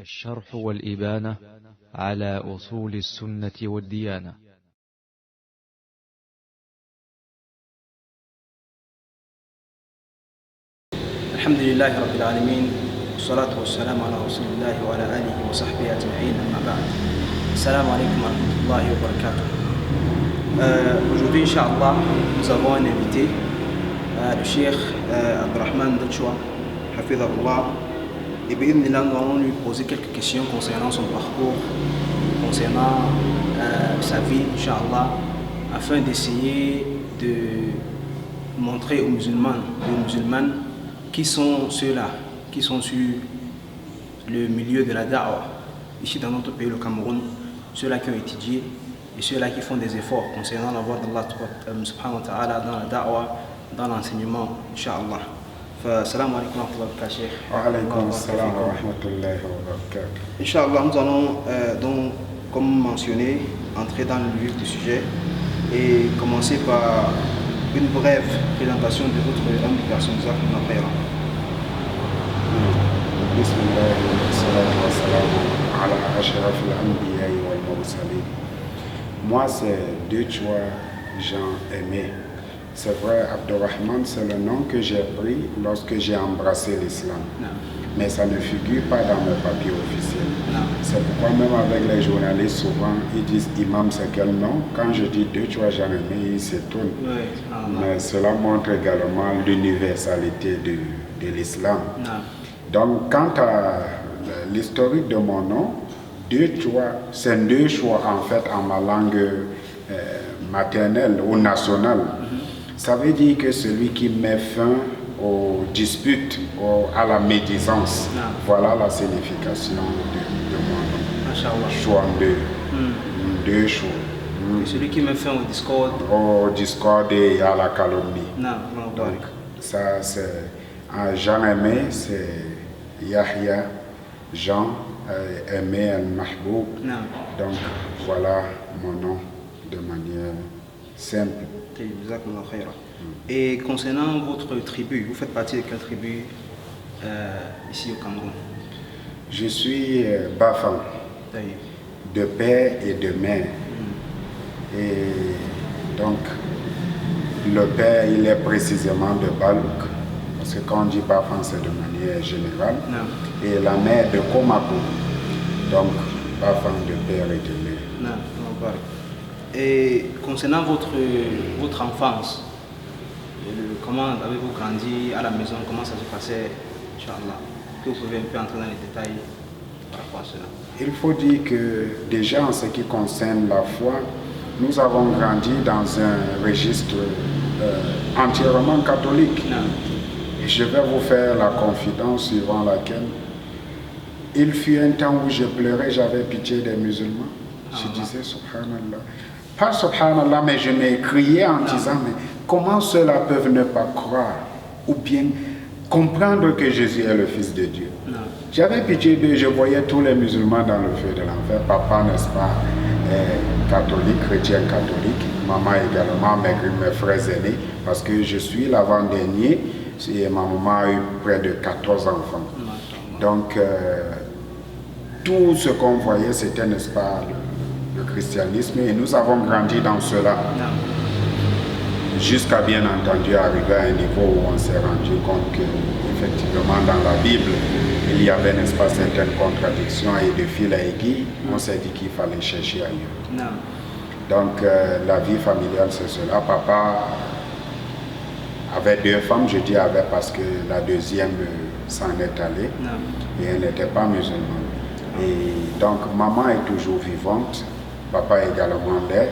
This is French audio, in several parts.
الشرح والإبانة على أصول السنة والديانة. الحمد لله رب العالمين والصلاة والسلام على رسول الله وعلى آله وصحبه أجمعين أما بعد. السلام عليكم ورحمة الله وبركاته. Aujourd'hui, Inch'Allah, nous avons un invité, le Cheikh Abdurrahman Dachwa, Hafidhahullah. Et bien, nous allons lui poser quelques questions concernant son parcours, concernant sa vie, Inch'Allah, afin d'essayer de montrer aux musulmans et aux musulmanes qui sont ceux-là, qui sont sur le milieu de la da'wah, ici dans notre pays, le Cameroun, ceux-là qui ont étudié et ceux-là qui font des efforts concernant la voie d'Allah subhanahu wa ta'ala dans la da'wah, dans l'enseignement, Inch'Allah. Assalamu alaikum wa rahmatullahi wa barakatuh. Wa alaikum assalam wa rahmatullahi wa barakatuh. Inch'Allah, nous allons donc, comme mentionné, entrer dans le vif du sujet et commencer par une brève présentation de votre homme de personne, Jazakumullah khairan. Bismillah wa salatu wa salam ala ashrafil anbiya wal mursalin. Moi, c'est Dachwa Jean Aimé. C'est vrai, Abdurrahman, c'est le nom que j'ai pris lorsque j'ai embrassé l'islam. Mais ça ne figure pas dans mes papiers officiels. C'est pourquoi même avec les journalistes, souvent, ils disent imam, c'est quel nom? Quand je dis Dachwa Jean Aimé, ils s'étonnent. Mais cela montre également l'universalité de l'islam. Donc, quant à l'historique de mon nom, Dachwa, c'est deux choix en fait en ma langue maternelle ou nationale. Ça veut dire que celui qui met fin aux disputes, à la médisance. Voilà la signification de mon nom. Choix deux choix. Celui qui met fin au discorde. Au discorde et à la calomnie. Donc, ça c'est Jean Aimé, c'est Yahya Jean Aimé al-Mahboub. Donc voilà mon nom de manière simple. Et concernant votre tribu, vous faites partie de quelle tribu ici au Cameroun? Je suis Bafan, de père et de mère. Et donc, le père, il est précisément de Balouk, parce que quand on dit Bafan, c'est de manière générale. Et la mère de Komako, donc Bafan de père et de mère. Et concernant votre enfance, comment avez-vous grandi à la maison, comment ça se passait, Inch'Allah? Que vous pouvez un peu entrer dans les détails par rapport à cela? Il faut dire que déjà en ce qui concerne la foi, nous avons grandi dans un registre entièrement catholique. Et je vais vous faire la confidence suivant laquelle il fut un temps où je pleurais, j'avais pitié des musulmans. Je disais Subhanallah. Pas Subhanallah, mais je m'ai crié en disant, mais comment ceux-là peuvent ne pas croire ou bien comprendre que Jésus est le Fils de Dieu? J'avais pitié d'eux, je voyais tous les musulmans dans le feu de l'enfer. Papa, n'est-ce pas, catholique, chrétien catholique, maman également, mes frères aînés, parce que je suis l'avant-dernier et ma maman a eu près de 14 enfants. Donc, tout ce qu'on voyait, c'était, n'est-ce pas, le christianisme, et nous avons grandi dans cela. Jusqu'à bien entendu arriver à un niveau où on s'est rendu compte qu'effectivement dans la Bible, il y avait, n'est-ce pas, certaines contradictions et de fil à aiguille, on s'est dit qu'il fallait chercher ailleurs. Donc la vie familiale, c'est cela. Papa avait deux femmes, je dis avait parce que la deuxième s'en est allée et elle n'était pas musulmane. Et donc maman est toujours vivante, papa également l'est.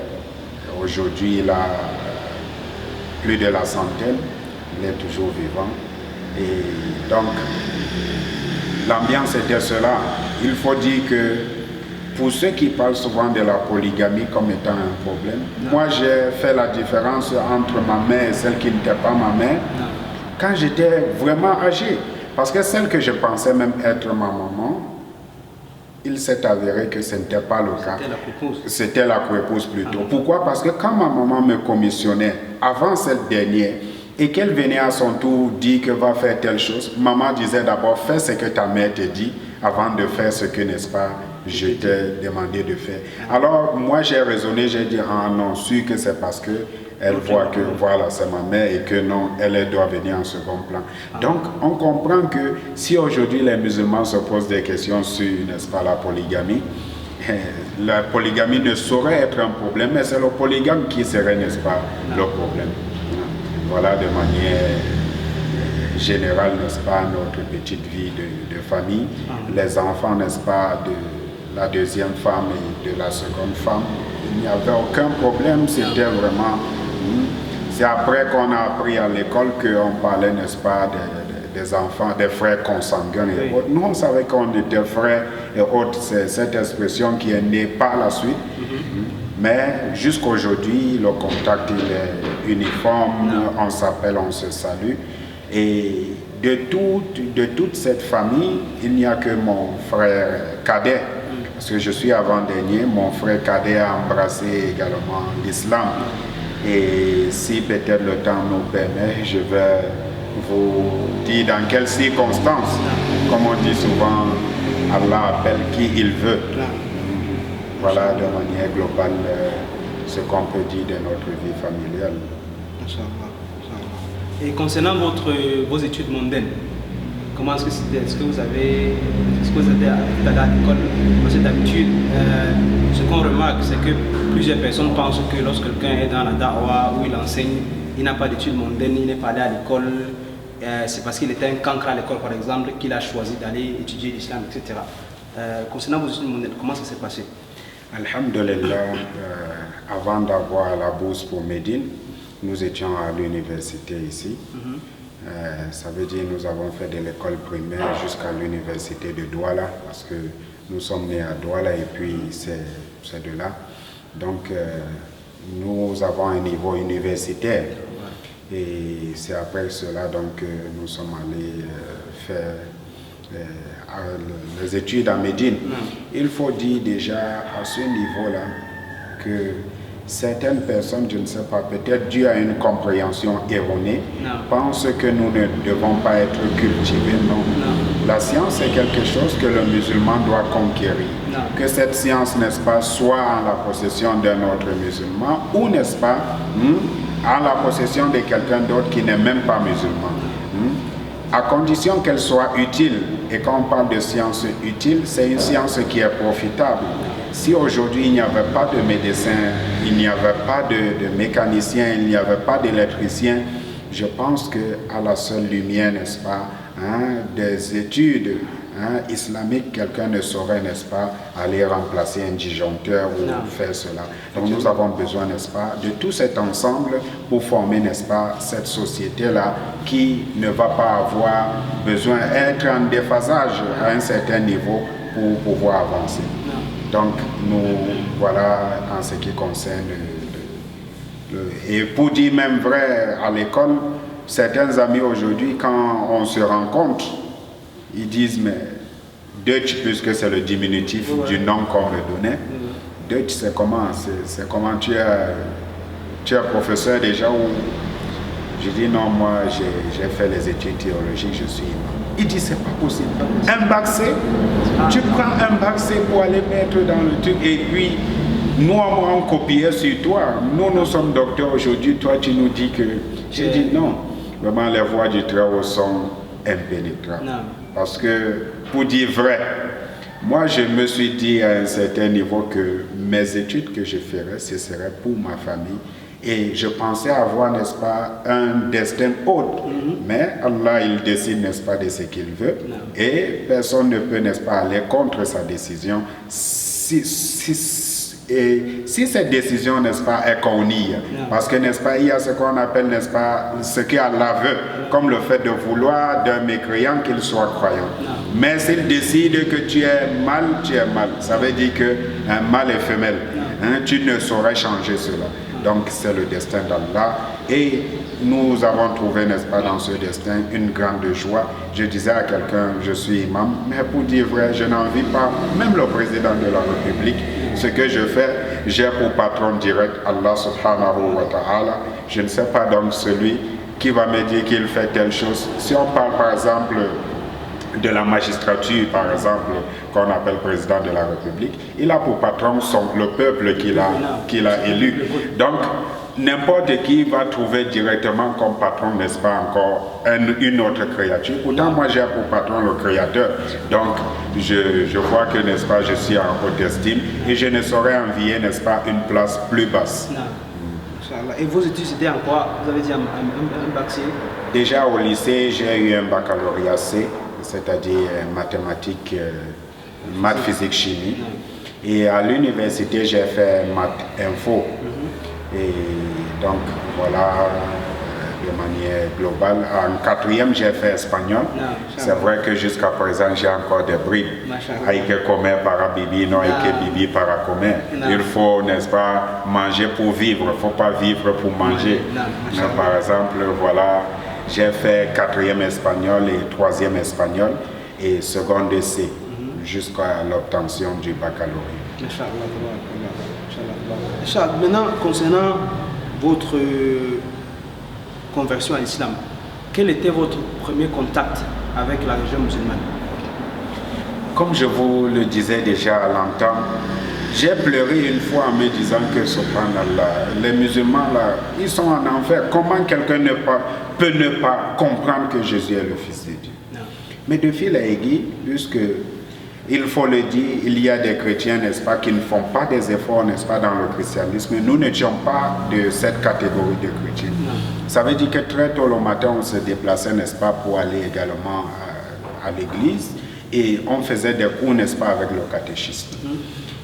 Aujourd'hui il a plus de la centaine, il est toujours vivant. Et donc l'ambiance était cela. Il faut dire que pour ceux qui parlent souvent de la polygamie comme étant un problème, moi j'ai fait la différence entre ma mère et celle qui n'était pas ma mère quand j'étais vraiment âgé. Parce que celle que je pensais même être ma maman, il s'est avéré que ce n'était pas le cas. C'était la prépouse plutôt. Pourquoi? Parce que quand ma maman me commissionnait avant cette dernière et qu'elle venait à son tour dire que va faire telle chose, maman disait d'abord fais ce que ta mère te dit avant de faire ce que, n'est-ce pas, je t'ai demandé de faire. Alors, moi, j'ai raisonné, j'ai dit, ah non, sûr que c'est parce que elle voit que, voilà, c'est ma mère et que non, elle doit venir en second plan. Donc, on comprend que si aujourd'hui les musulmans se posent des questions sur, n'est-ce pas, la polygamie ne saurait être un problème, mais c'est le polygame qui serait, n'est-ce pas, le problème. Voilà, de manière générale, n'est-ce pas, notre petite vie de famille. Les enfants, n'est-ce pas, de la deuxième femme et de la seconde femme, il n'y avait aucun problème, c'était vraiment... C'est après qu'on a appris à l'école qu'on parlait, n'est-ce pas, des enfants, des frères consanguins et autres. Nous, on savait qu'on était frères et autres. C'est cette expression qui est née par la suite. Mais jusqu'à aujourd'hui, le contact il est uniforme, on s'appelle, on se salue. Et de toute cette famille, il n'y a que mon frère cadet, parce que je suis avant-dernier, mon frère cadet a embrassé également l'islam. Et si peut-être le temps nous permet, je vais vous dire dans quelles circonstances, comme on dit souvent, Allah appelle qui il veut. Voilà de manière globale ce qu'on peut dire de notre vie familiale. Et concernant vos études mondaines, comment est-ce que c'était? Est-ce que vous avez allé à l'école? Parce que d'habitude, ce qu'on remarque, c'est que plusieurs personnes pensent que lorsque quelqu'un est dans la da'wah où il enseigne, il n'a pas d'études mondaines, il n'est pas allé à l'école, c'est parce qu'il était un cancre à l'école par exemple, qu'il a choisi d'aller étudier l'islam, etc. Concernant vos études mondaines, comment ça s'est passé? Alhamdulillah, avant d'avoir la bourse pour Médine, nous étions à l'université ici. Ça veut dire que nous avons fait de l'école primaire jusqu'à l'université de Douala, parce que nous sommes nés à Douala et puis c'est de là. Donc nous avons un niveau universitaire et c'est après cela donc, que nous sommes allés faire les études à Médine. Il faut dire déjà à ce niveau-là que certaines personnes, je ne sais pas, peut-être dû à une compréhension erronée, pensent que nous ne devons pas être cultivés. Non. La science est quelque chose que le musulman doit conquérir. Que cette science, n'est-ce pas, soit en la possession d'un autre musulman ou, n'est-ce pas, en la possession de quelqu'un d'autre qui n'est même pas musulman. À condition qu'elle soit utile. Et quand on parle de science utile, c'est une science qui est profitable. Si aujourd'hui il n'y avait pas de médecin, il n'y avait pas de mécanicien, il n'y avait pas d'électricien, je pense qu'à la seule lumière, n'est-ce pas, des études islamiques, quelqu'un ne saurait, n'est-ce pas, aller remplacer un disjoncteur ou faire cela. Donc nous avons besoin, n'est-ce pas, de tout cet ensemble pour former, n'est-ce pas, cette société-là qui ne va pas avoir besoin d'être en déphasage à un certain niveau pour pouvoir avancer. Donc nous, voilà en ce qui concerne et pour dire même vrai, à l'école, certains amis aujourd'hui, quand on se rencontre, ils disent, mais Deutsch, puisque c'est le diminutif du nom qu'on leur donnait, Deutsch, c'est comment? C'est comment tu es professeur déjà ou... Je dis, non, moi, j'ai fait les études théologiques, je suis imam. Il dit, c'est pas possible. Un bac C, tu prends un bac C pour aller mettre dans le truc et puis, nous, on copiait sur toi. Nous sommes docteurs aujourd'hui, toi, tu nous dis que... J'ai dit, non, vraiment, les voies du Très-Haut sont impénétrables. Parce que, pour dire vrai, moi, je me suis dit à un certain niveau que mes études que je ferais, ce serait pour ma famille. Et je pensais avoir, n'est-ce pas, un destin autre. Mais Allah, il décide, n'est-ce pas, de ce qu'il veut. Et personne ne peut, n'est-ce pas, aller contre sa décision. Si cette décision, n'est-ce pas, est connue. Parce que, n'est-ce pas, il y a ce qu'on appelle, n'est-ce pas, ce qu'Allah veut. Comme le fait de vouloir d'un mécréant qu'il soit croyant. Mais s'il décide que tu es mal, tu es mal. Ça veut dire qu'un mal est femelle. Tu ne saurais changer cela. Donc c'est le destin d'Allah et nous avons trouvé, n'est-ce pas, dans ce destin une grande joie. Je disais à quelqu'un, je suis imam, mais pour dire vrai, je n'envie pas, même le président de la République, ce que je fais, j'ai pour patron direct Allah subhanahu wa ta'ala. Je ne sais pas donc celui qui va me dire qu'il fait telle chose. Si on parle par exemple de la magistrature, par exemple, qu'on appelle président de la République, il a pour patron le peuple qu'il a élu. Donc, n'importe qui va trouver directement comme patron, n'est-ce pas, encore une autre créature. Pourtant, moi, j'ai pour patron le Créateur. Donc, je vois que, n'est-ce pas, je suis en haute estime et je ne saurais envier, n'est-ce pas, une place plus basse. Et vos études, c'était en quoi? Vous avez dit un bac C? Déjà au lycée, j'ai eu un baccalauréat C, c'est-à-dire mathématiques, maths, physique, chimie. Et à l'université, j'ai fait maths info. Et donc, voilà, de manière globale. En quatrième, j'ai fait espagnol. C'est vrai que jusqu'à présent, j'ai encore des bribes. Aïke Komer para Bibi, non Aïke Bibi para Komer. Il faut, n'est-ce pas, manger pour vivre. Il ne faut pas vivre pour manger. Par exemple, voilà, j'ai fait quatrième espagnol et troisième espagnol et seconde C jusqu'à l'obtention du baccalauréat. Maintenant, concernant votre conversion à l'islam, quel était votre premier contact avec la religion musulmane? Comme je vous le disais déjà à l'entame, j'ai pleuré une fois en me disant que, subhanallah, les musulmans là, ils sont en enfer. Comment quelqu'un peut ne pas comprendre que Jésus est le Fils de Dieu? Mais de fil à aiguille, puisque il faut le dire, il y a des chrétiens, n'est-ce pas, qui ne font pas des efforts, n'est-ce pas, dans le christianisme. Nous n'étions pas de cette catégorie de chrétiens. Ça veut dire que très tôt le matin, on se déplaçait, n'est-ce pas, pour aller également à l'église. Et on faisait des cours, n'est-ce pas, avec le catéchisme.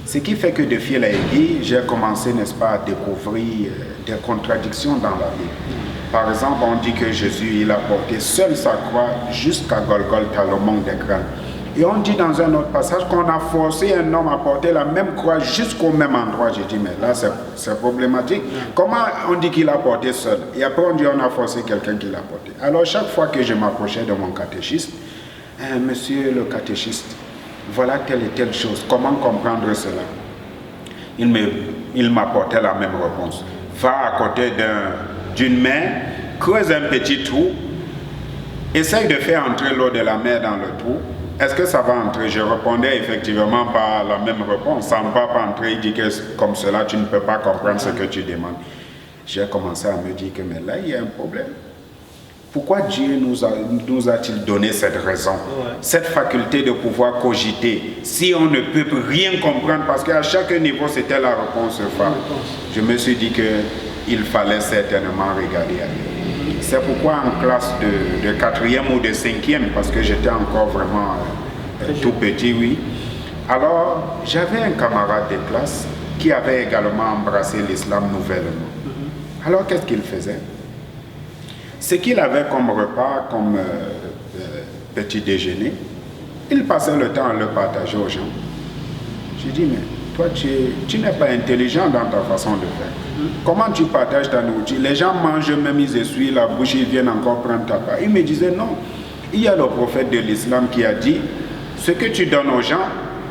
Ce qui fait que de fil à aiguille, j'ai commencé, n'est-ce pas, à découvrir des contradictions dans la Bible. Par exemple, on dit que Jésus, il a porté seul sa croix jusqu'à Golgotha, le mont des crânes. Et on dit dans un autre passage qu'on a forcé un homme à porter la même croix jusqu'au même endroit. J'ai dit, mais là, c'est problématique. Comment on dit qu'il a porté seul? Et après, on dit qu'on a forcé quelqu'un qui l'a porté. Alors, chaque fois que je m'approchais de mon catéchiste, monsieur le catéchiste, voilà telle et telle chose. Comment comprendre cela? Il m'apportait la même réponse. Va à côté d'une mer, creuse un petit trou, essaye de faire entrer l'eau de la mer dans le trou. Est-ce que ça va entrer? Je répondais effectivement par la même réponse. Ça ne va pas entrer. Il dit que comme cela, tu ne peux pas comprendre ce que tu demandes. J'ai commencé à me dire que mais là, il y a un problème. Pourquoi Dieu nous a-t-il donné cette raison, cette faculté de pouvoir cogiter, si on ne peut rien comprendre? Parce qu'à chaque niveau, c'était la réponse phare. Je me suis dit qu'il fallait certainement regarder ailleurs. C'est pourquoi en classe de 4e ou de 5e, parce que j'étais encore vraiment tout petit, oui. Alors, j'avais un camarade de classe qui avait également embrassé l'islam nouvellement. Alors, qu'est-ce qu'il faisait? Ce qu'il avait comme repas, comme petit déjeuner, il passait le temps à le partager aux gens. J'ai dit, mais toi, tu n'es pas intelligent dans ta façon de faire. Comment tu partages ta nourriture? Les gens mangent, même ils essuient la bouche, ils viennent encore prendre ta part. Il me disait non. Il y a le prophète de l'islam qui a dit, ce que tu donnes aux gens,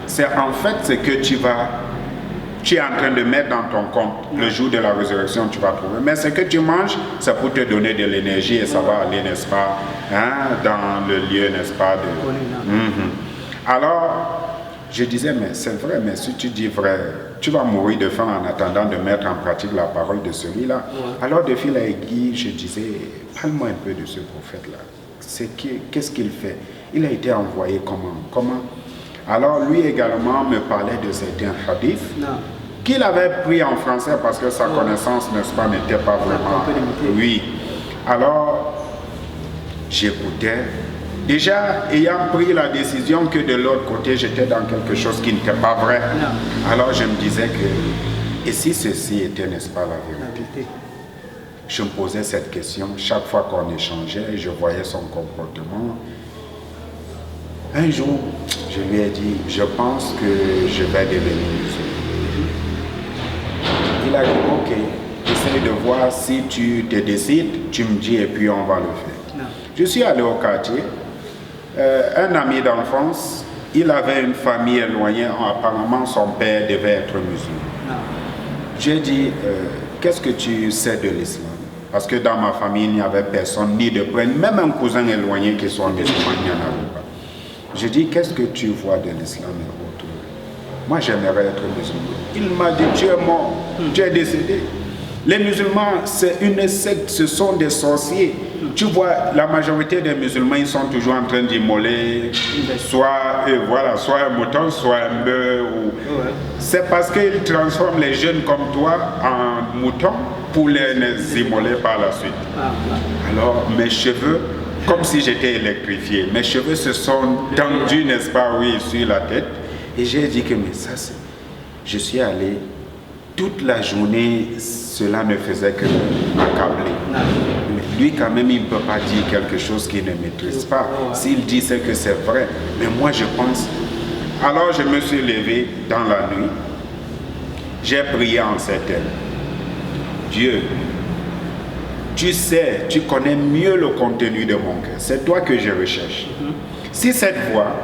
c'est en fait ce que tu es en train de mettre dans ton compte. Le jour de la résurrection, tu vas trouver. Mais ce que tu manges, c'est pour te donner de l'énergie et ça va aller, n'est-ce pas, dans le lieu, n'est-ce pas, Alors, je disais, mais c'est vrai, mais si tu dis vrai, tu vas mourir de faim en attendant de mettre en pratique la parole de celui-là. Alors, de fil à aiguille, je disais, parle-moi un peu de ce prophète-là. Qu'est-ce qu'il fait? Il a été envoyé comment? Alors, lui également me parlait de certains hadiths qu'il avait pris en français parce que sa connaissance, n'est-ce pas, n'était pas vraiment... Oui. Alors, j'écoutais. Déjà, ayant pris la décision que de l'autre côté, j'étais dans quelque chose qui n'était pas vrai. Alors, je me disais que, et si ceci était, n'est-ce pas, la vérité? Je me posais cette question chaque fois qu'on échangeait, je voyais son comportement. Un jour, je lui ai dit, je pense que je vais devenir musulman. Il a dit, ok, essaye de voir si tu te décides, tu me dis et puis on va le faire. Je suis allé au quartier. Un ami d'enfance, il avait une famille éloignée, apparemment son père devait être musulman. J'ai dit, qu'est-ce que tu sais de l'islam? Parce que dans ma famille, il n'y avait personne, ni de près, même un cousin éloigné qui soit musulman, il n'y en avait pas. Je dis, qu'est-ce que tu vois de l'islam et autres? Moi, j'aimerais être musulman. Il m'a dit, tu es mort, tu es décédé. Les musulmans, c'est une secte, ce sont des sorciers. Tu vois, la majorité des musulmans, ils sont toujours en train d'immoler soit un mouton, soit un bœuf. C'est parce qu'ils transforment les jeunes comme toi en moutons pour les immoler par la suite. Alors, mes cheveux, comme si j'étais électrifié, mes cheveux se sont tendus, n'est-ce pas, oui, sur la tête. Et j'ai dit que, mais ça, c'est... Je suis allé toute la journée, cela ne faisait que m'accabler. Lui, quand même, il ne peut pas dire quelque chose qu'il ne maîtrise pas. S'il dit, c'est que c'est vrai. Mais moi, je pense... Alors, je me suis levé dans la nuit. J'ai prié en ces termes. Dieu, tu sais, tu connais mieux le contenu de mon cœur. C'est toi que je recherche. Si cette voie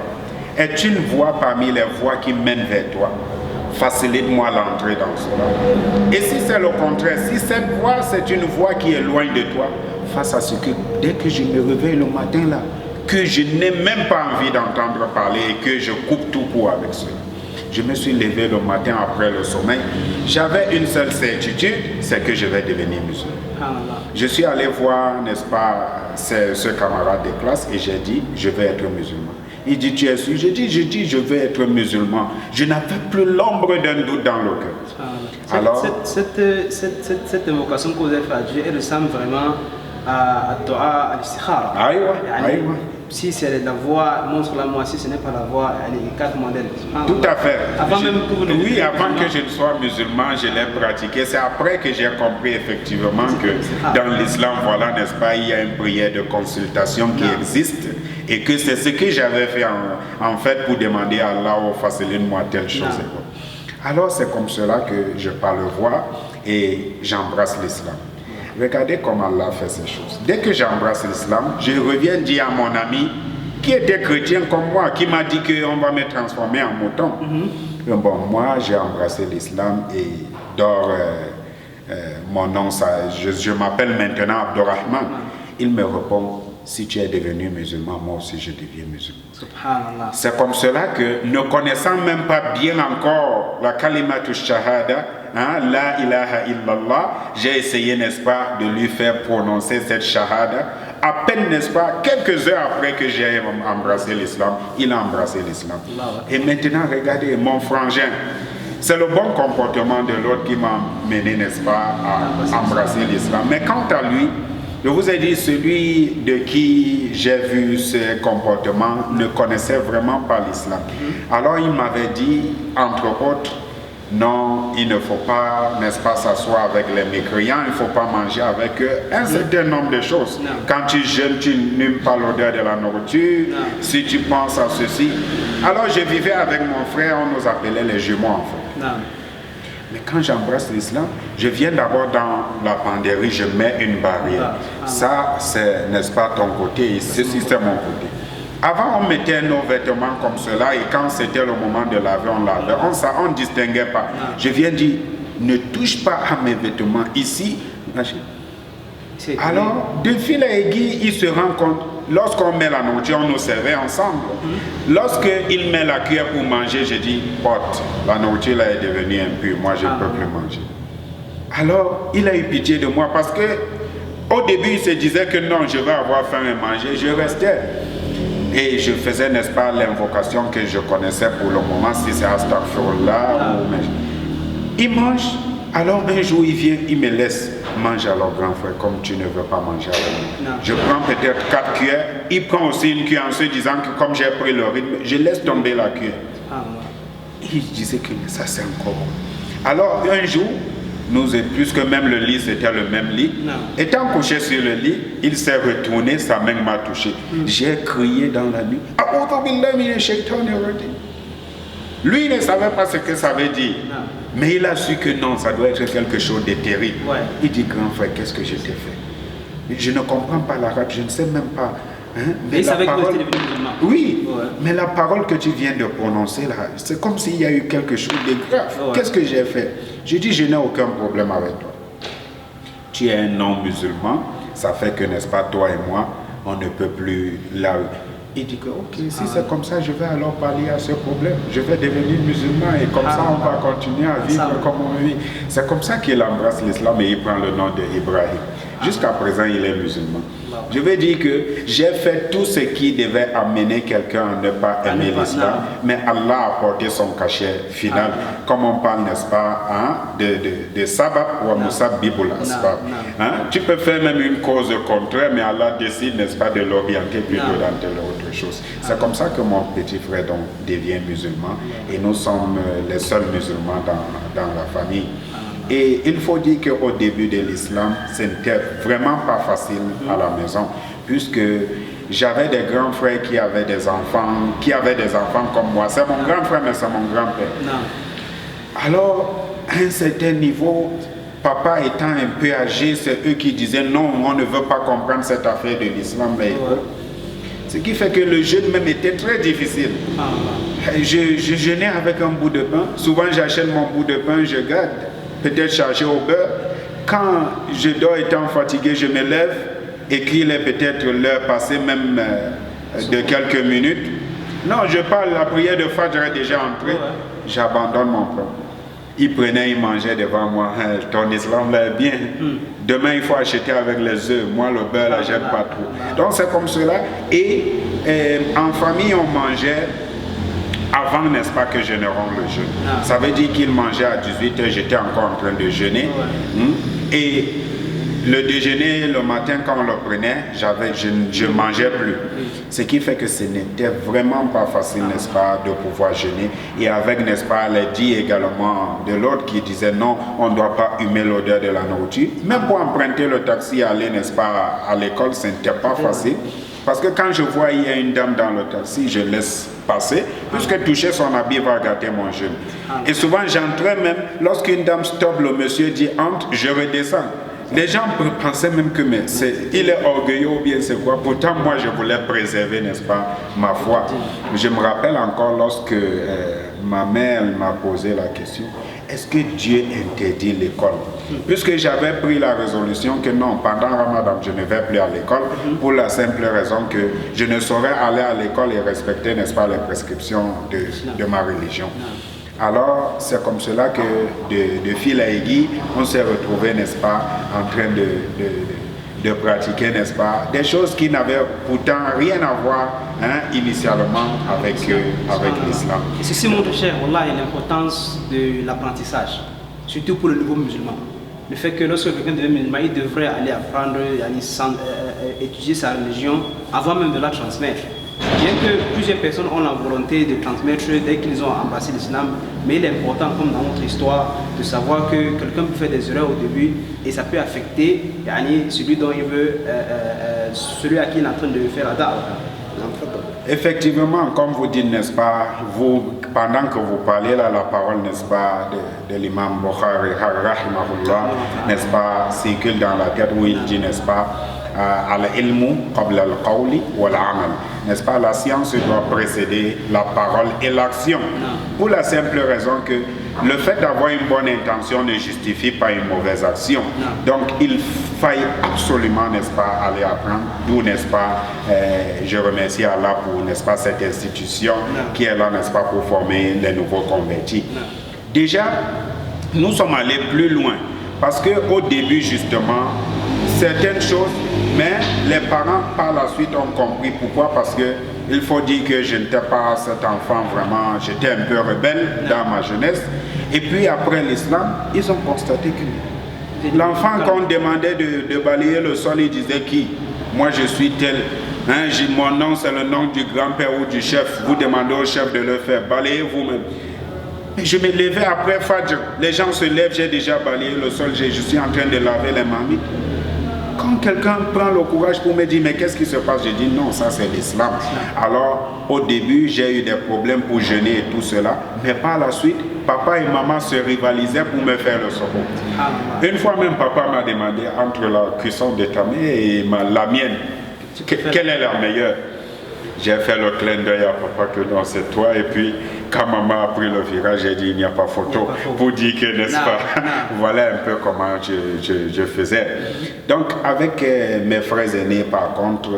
est une voie parmi les voies qui mènent vers toi, facilite-moi l'entrée dans cela. Et si c'est le contraire, si cette voie c'est une voie qui est loin de toi, face à ce que dès que je me réveille le matin là, que je n'ai même pas envie d'entendre parler et que je coupe tout court avec cela. Je me suis levé le matin après le sommeil. J'avais une seule certitude, c'est que je vais devenir musulman. Je suis allé voir, n'est-ce pas, ce camarade de classe et j'ai dit, je vais être musulman. Il dit, tu es sûr? J'ai dit, je vais être musulman. Je n'avais plus l'ombre d'un doute dans le cœur. Alors, cette évocation que vous avez faite à Dieu, elle ressemble vraiment à Dua al-Istikhara. Si c'est la voie, montre-la moi, si ce n'est pas la voie, elle est 4 modèles. Tout à fait. Avant même que vous ne oui, avant que je ne sois musulman, je l'ai pratiqué. C'est après que j'ai compris effectivement que dans l'islam, voilà, n'est-ce pas, il y a une prière de consultation qui existe et que c'est ce que j'avais fait en fait pour demander à Allah, oh, facilite-moi telle chose. Alors c'est comme cela que je parle voix et j'embrasse l'islam. Regardez comment Allah fait ces choses. Dès que j'embrasse l'islam, je reviens dire à mon ami qui était chrétien comme moi, qui m'a dit qu'on va me transformer en mouton. Bon, moi j'ai embrassé l'islam et mon nom, je m'appelle maintenant Abdurrahman. Il me répond, si tu es devenu musulman, moi aussi je deviens musulman. Subhanallah. C'est comme cela que, ne connaissant même pas bien encore la kalimatu shahada, la ilaha illallah, j'ai essayé, n'est-ce pas, de lui faire prononcer cette shahada. À peine, n'est-ce pas, quelques heures après que j'ai embrassé l'islam, il a embrassé l'islam. Et maintenant, regardez, mon frangin, c'est le bon comportement de l'autre qui m'a mené, n'est-ce pas, à embrasser l'islam. Mais quant à lui, je vous ai dit, celui de qui j'ai vu ce comportement ne connaissait vraiment pas l'islam. Alors il m'avait dit, entre autres, non, il ne faut pas, n'est-ce pas, s'asseoir avec les mécréants, il ne faut pas manger avec eux, un certain nombre de choses. Quand tu jeûnes, tu n'aimes pas l'odeur de la nourriture, si tu penses à ceci. Alors je vivais avec mon frère, on nous appelait les jumeaux en fait. Mais quand j'embrasse l'islam, je viens d'abord dans la penderie, je mets une barrière. Ça, c'est, n'est-ce pas, ton côté, et ceci, c'est mon côté. Avant, on mettait nos vêtements comme cela, et quand c'était le moment de laver, on lavait. On ne distinguait pas. Je viens dire, ne touche pas à mes vêtements ici. Alors, de fil à aiguille, il se rend compte, lorsqu'on met la nourriture, on nous servait ensemble. Lorsqu'il met la cuillère pour manger, je dis, pote, la nourriture là est devenue impure, moi je ne peux plus manger. Alors, il a eu pitié de moi parce que au début, il se disait que non, je vais avoir faim et manger. Je restais. Et je faisais, n'est-ce pas, l'invocation que je connaissais pour le moment, si c'est Astaghfirullah ou... Il mange. Alors un jour il vient, il me laisse manger alors grand frère comme tu ne veux pas manger avec moi. Je prends peut-être 4 cuillères, il prend aussi une cuillère en se disant que comme j'ai pris le rythme, je laisse tomber la cuillère. Il disait que ça c'est encore bon. Alors un jour, puisque même le lit c'était le même lit, étant couché sur le lit, il s'est retourné, sa main m'a touché. J'ai crié dans la nuit. Lui il ne savait pas ce que ça veut dire. Mais il a su que non, ça doit être quelque chose de terrible. Il dit, grand frère, qu'est-ce que je t'ai fait? Je ne comprends pas l'arabe, je ne sais même pas. Mais la parole... Oui, mais la parole que tu viens de prononcer là, c'est comme s'il y a eu quelque chose de grave. Qu'est-ce que j'ai fait? Je dis, je n'ai aucun problème avec toi. Tu es un non-musulman, ça fait que, n'est-ce pas, toi et moi, on ne peut plus... Là, Il dit que ok, si c'est comme ça, je vais alors pallier à ce problème. Je vais devenir musulman et comme ça, on va continuer à vivre comme on vit. C'est comme ça qu'il embrasse l'islam et il prend le nom d'Ibrahim. Jusqu'à présent, il est musulman. Je veux dire que j'ai fait tout ce qui devait amener quelqu'un à ne pas aimer l'islam, mais Allah a porté son cachet final. Comme on parle, n'est-ce pas, hein, de sabab ou musab bibul asbab. Tu peux faire même une cause contraire, mais Allah décide, n'est-ce pas, de l'orienter plutôt dans telle autre chose. C'est comme ça que mon petit frère donc devient musulman et nous sommes les seuls musulmans dans la famille. Et il faut dire qu'au début de l'islam, ce n'était vraiment pas facile à la maison, puisque j'avais des grands frères qui avaient des enfants comme moi. C'est mon grand frère, mais c'est mon grand-père. Alors, à un certain niveau, papa étant un peu âgé, c'est eux qui disaient non, on ne veut pas comprendre cette affaire de l'islam. Mais ce qui fait que le jeûne même était très difficile. Je jeûnais avec un bout de pain. Souvent, j'achète mon bout de pain, je garde. Peut-être chargé au beurre. Quand je dors étant fatigué, je me lève et qu'il est peut-être l'heure passée même de quelques minutes. Non, je parle, la prière de Fajr est déjà entrée. J'abandonne mon pain. Il prenait, il mangeait devant moi. Ton islam là est bien. Demain, il faut acheter avec les œufs. Moi, le beurre, là, j'aime pas trop. Donc, c'est comme cela. Et en famille, on mangeait avant, n'est-ce pas, que je ne rompe le jeûne. Ça veut dire qu'il mangeait à 18h, j'étais encore en train de jeûner. Et le déjeuner, le matin, quand on le prenait, je ne mangeais plus. Ce qui fait que ce n'était vraiment pas facile, n'est-ce pas, de pouvoir jeûner. Et avec, n'est-ce pas, les dits également de l'autre qui disait non, on ne doit pas humer l'odeur de la nourriture. Même pour emprunter le taxi et aller, n'est-ce pas, à l'école, ce n'était pas facile. Parce que quand je vois il y a une dame dans le taxi, je laisse passer, puisque toucher son habit va gâter mon jeûne. Et souvent j'entrais même, lorsqu'une dame stoppe, le monsieur dit entre, je redescends. Les gens pensaient même que il est orgueilleux ou bien c'est quoi. Pourtant moi je voulais préserver, n'est-ce pas, ma foi. Je me rappelle encore lorsque ma mère m'a posé la question, est-ce que Dieu interdit l'école? Puisque j'avais pris la résolution que non, pendant Ramadan, je ne vais plus à l'école, pour la simple raison que je ne saurais aller à l'école et respecter, n'est-ce pas, les prescriptions de ma religion. Alors, c'est comme cela que de fil à aiguille, on s'est retrouvé, n'est-ce pas, en train de pratiquer, n'est-ce pas, des choses qui n'avaient pourtant rien à voir initialement avec l'islam. Et ceci montre, cher, voilà, l'importance de l'apprentissage, surtout pour le nouveau musulman. Le fait que lorsque quelqu'un devient musulman, il devrait aller apprendre, étudier sa religion avant même de la transmettre. Bien que plusieurs personnes ont la volonté de transmettre dès qu'ils ont embrassé l'islam, mais il est important, comme dans notre histoire, de savoir que quelqu'un peut faire des erreurs au début et ça peut affecter celui dont il veut, celui à qui il est en train de faire la da'wah. Effectivement, comme vous dites, n'est-ce pas, pendant que vous parlez là, la parole, n'est-ce pas, de l'imam Bukhari, rahimahullah, n'est-ce pas, circule dans la tête où il dit, n'est-ce pas, al-ilmu qabla al-qawli wal-amal. N'est-ce pas, la science doit précéder la parole et l'action. Pour la simple raison que le fait d'avoir une bonne intention ne justifie pas une mauvaise action. Donc il faille absolument, n'est-ce pas, aller apprendre. D'où, n'est-ce pas, je remercie Allah pour, n'est-ce pas, cette institution qui est là, n'est-ce pas, pour former les nouveaux convertis. Déjà, nous sommes allés plus loin parce qu'au début, justement, certaines choses, mais les parents par la suite ont compris pourquoi, parce que il faut dire que je n'étais pas cet enfant vraiment, j'étais un peu rebelle dans ma jeunesse. Et puis après l'islam, ils ont constaté que l'enfant qu'on demandait de balayer le sol, il disait qui? Moi je suis tel. Mon nom c'est le nom du grand-père ou du chef. Vous demandez au chef de le faire, balayez vous-même. Je me levais après Fajr, les gens se lèvent, j'ai déjà balayé le sol, je suis en train de laver les marmites. Quand quelqu'un prend le courage pour me dire mais qu'est-ce qui se passe, je dis non, ça c'est l'islam. Alors au début j'ai eu des problèmes pour jeûner et tout cela, mais par la suite papa et maman se rivalisaient pour me faire le secours. Une fois même papa m'a demandé entre la cuisson de ta mère et la mienne, quelle est la meilleure? J'ai fait le clin d'œil à papa que non c'est toi, et puis quand maman a pris le virage, j'ai dit il n'y a pas photo pour dire que, n'est-ce pas, voilà un peu comment je faisais. Donc avec mes frères aînés, par contre,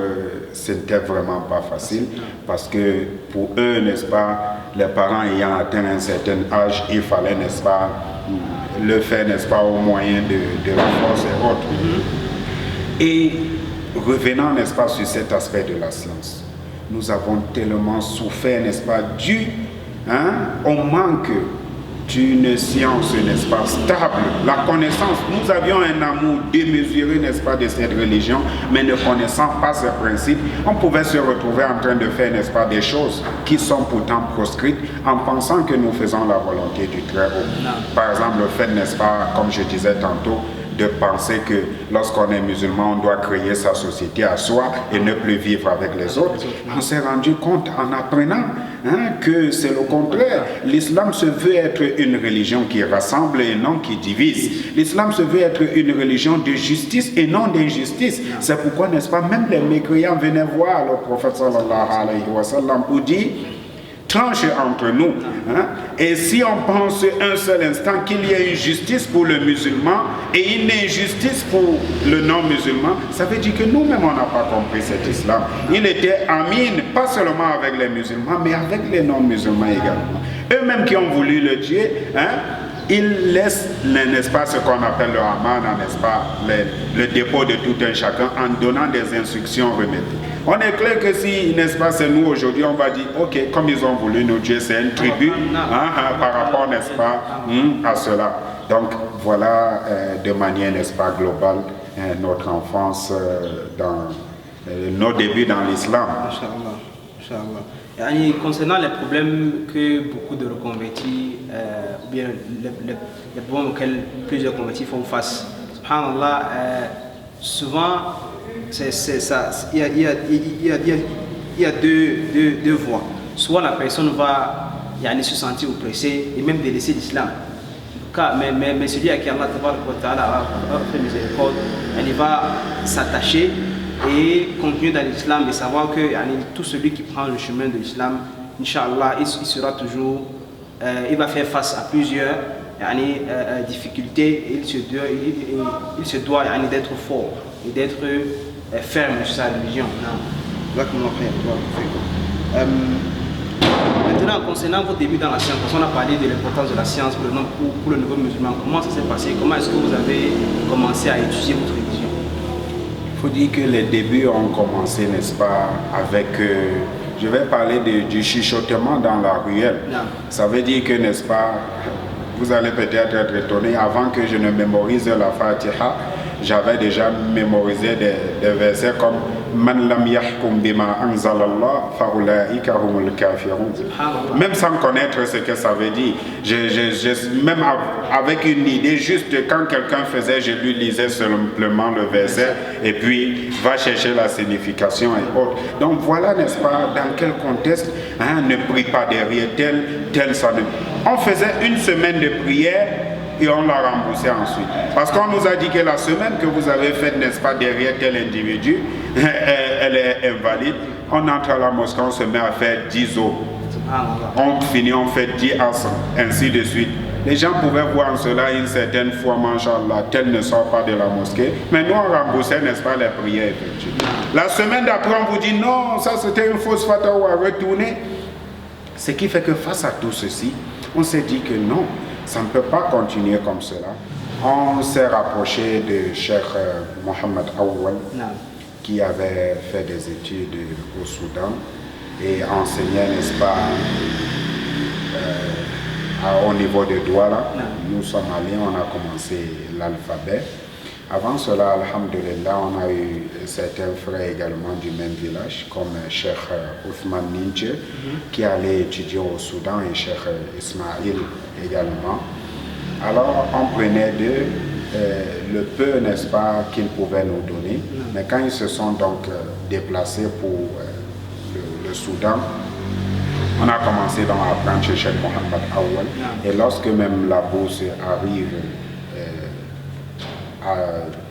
c'était vraiment pas facile parce que pour eux, n'est-ce pas, les parents ayant atteint un certain âge, il fallait, n'est-ce pas, le faire, n'est-ce pas, au moyen de la force et autres. Et revenant, n'est-ce pas, sur cet aspect de la science, nous avons tellement souffert, n'est-ce pas, dû au manque d'une science, n'est-ce pas, stable, la connaissance. Nous avions un amour démesuré, n'est-ce pas, de cette religion, mais ne connaissant pas ses principes, on pouvait se retrouver en train de faire, n'est-ce pas, des choses qui sont pourtant proscrites en pensant que nous faisons la volonté du Très-Haut. Par exemple, le fait, n'est-ce pas, comme je disais tantôt, de penser que lorsqu'on est musulman, on doit créer sa société à soi et ne plus vivre avec les autres. On s'est rendu compte en apprenant que c'est le contraire. L'islam se veut être une religion qui rassemble et non qui divise. L'islam se veut être une religion de justice et non d'injustice. C'est pourquoi, n'est-ce pas, même les mécréants venaient voir le prophète sallallahu alayhi wa sallam pour dire: tranche entre nous. Et si on pense un seul instant qu'il y a une justice pour le musulman et une injustice pour le non-musulman, ça veut dire que nous-mêmes, on n'a pas compris cet islam. Il était amin, pas seulement avec les musulmans, mais avec les non-musulmans également. Eux-mêmes qui ont voulu le tuer, ils laissent, n'est-ce pas, ce qu'on appelle le amana, n'est-ce pas, le dépôt de tout un chacun en donnant des instructions remettées. On est clair que si, n'est-ce pas, c'est nous aujourd'hui, on va dire, ok, comme ils ont voulu nous tuer, c'est une tribu, par rapport, n'est-ce pas, à cela. Donc, voilà, de manière, n'est-ce pas, globale, notre enfance dans nos débuts dans l'islam. Concernant les problèmes que beaucoup de reconvertis, ou bien les problèmes auxquels plusieurs convertis font face, subhanallah, souvent, il y a deux voies. Soit la personne va se sentir oppressée et même délaisser l'islam. Mais celui à qui Allah a fait miséricorde, il va s'attacher et continuer dans l'islam et savoir que tout celui qui prend le chemin de l'islam, Inch'Allah, il sera toujours, il va faire face à plusieurs difficultés et il se doit d'être fort et d'être ferme sur sa religion. Maintenant, concernant votre début dans la science, parce qu'on a parlé de l'importance de la science pour le nouveau musulman, comment ça s'est passé? Comment est-ce que vous avez commencé à étudier votre religion? Il faut dire que les débuts ont commencé, n'est-ce pas, avec, je vais parler du chuchotement dans la ruelle. Ça veut dire que, n'est-ce pas, vous allez peut-être être étonné, avant que je ne mémorise la Fatiha, j'avais déjà mémorisé des versets comme Man lam yahkum bima anzalallah fa ulaika humul kafirun. Même sans connaître ce que ça veut dire, même avec une idée, juste quand quelqu'un faisait, je lui lisais simplement le verset et puis va chercher la signification et autres. Donc voilà, n'est-ce pas, dans quel contexte, ne prie pas derrière tel ça. On faisait une semaine de prière et on l'a remboursé ensuite. Parce qu'on nous a dit que la semaine que vous avez faite, n'est-ce pas, derrière tel individu, elle est invalide. On entre à la mosquée, on se met à faire 10 eaux. On finit, on fait 10 asr, ainsi de suite. Les gens pouvaient voir en cela une certaine fois, Masha'Allah, tel ne sort pas de la mosquée. Mais nous, on remboursait, n'est-ce pas, les prières effectuées. La semaine d'après, on vous dit non, ça c'était une fausse fatwa à retourner. Ce qui fait que face à tout ceci, on s'est dit que non, ça ne peut pas continuer comme cela. On s'est rapproché de Cheikh Mohamed Awwal, qui avait fait des études au Soudan et enseignait, n'est-ce pas, au niveau de Douala. Nous sommes allés, on a commencé l'alphabet. Avant cela, alhamdulillah, on a eu certains frères également du même village, comme Cheikh Othman Ninche, qui allait étudier au Soudan, et Cheikh Ismail également. Alors, on prenait d'eux le peu, n'est-ce pas, qu'ils pouvaient nous donner. Mais quand ils se sont donc déplacés pour le Soudan, on a commencé donc à apprendre chez Cheikh Mohamed Awwal. Et lorsque même la bourse arrive,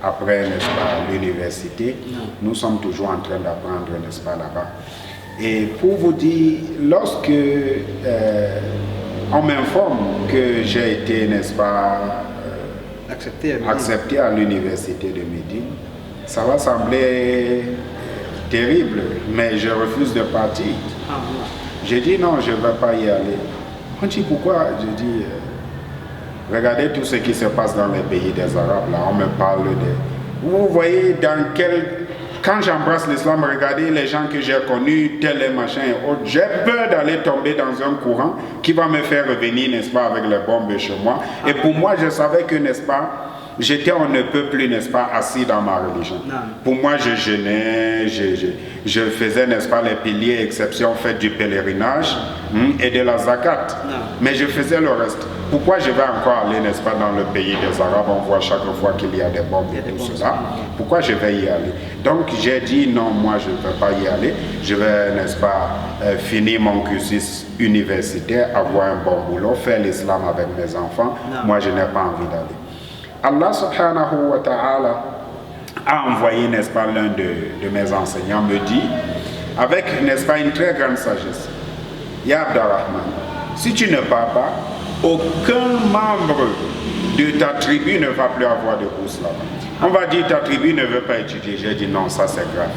après, n'est-ce pas, l'université, nous sommes toujours en train d'apprendre, n'est-ce pas, là-bas. Et pour vous dire, lorsque on m'informe que j'ai été, n'est-ce pas, accepté à l'université de Médine, ça va sembler terrible, mais je refuse de partir. J'ai dit non, je ne vais pas y aller. On dit pourquoi? Je dis, regardez tout ce qui se passe dans les pays des Arabes, là, on me parle de... Vous voyez dans quel... Quand j'embrasse l'islam, regardez les gens que j'ai connus, tel et machin et autres. J'ai peur d'aller tomber dans un courant qui va me faire revenir, n'est-ce pas, avec les bombes chez moi. Et pour moi, je savais que, n'est-ce pas, j'étais on ne peut plus, n'est-ce pas, assis dans ma religion. Pour moi, je jeûnais, je faisais, n'est-ce pas, les piliers, exception faite du pèlerinage et de la zakat. Mais je faisais le reste. Pourquoi je vais encore aller, n'est-ce pas, dans le pays des Arabes? On voit chaque fois qu'il y a des bombes et tout cela. Pourquoi je vais y aller? Donc j'ai dit non, moi je ne vais pas y aller. Je vais, n'est-ce pas, finir mon cursus universitaire, avoir un bon boulot, faire l'islam avec mes enfants. Moi je n'ai pas envie d'aller. Allah subhanahu wa ta'ala a envoyé, n'est-ce pas, l'un de mes enseignants me dit, avec, n'est-ce pas, une très grande sagesse, Ya Abdurrahman, si tu ne pars pas, aucun membre de ta tribu ne va plus avoir de bourse là-bas. On va dire ta tribu ne veut pas étudier. J'ai dit non, ça c'est grave.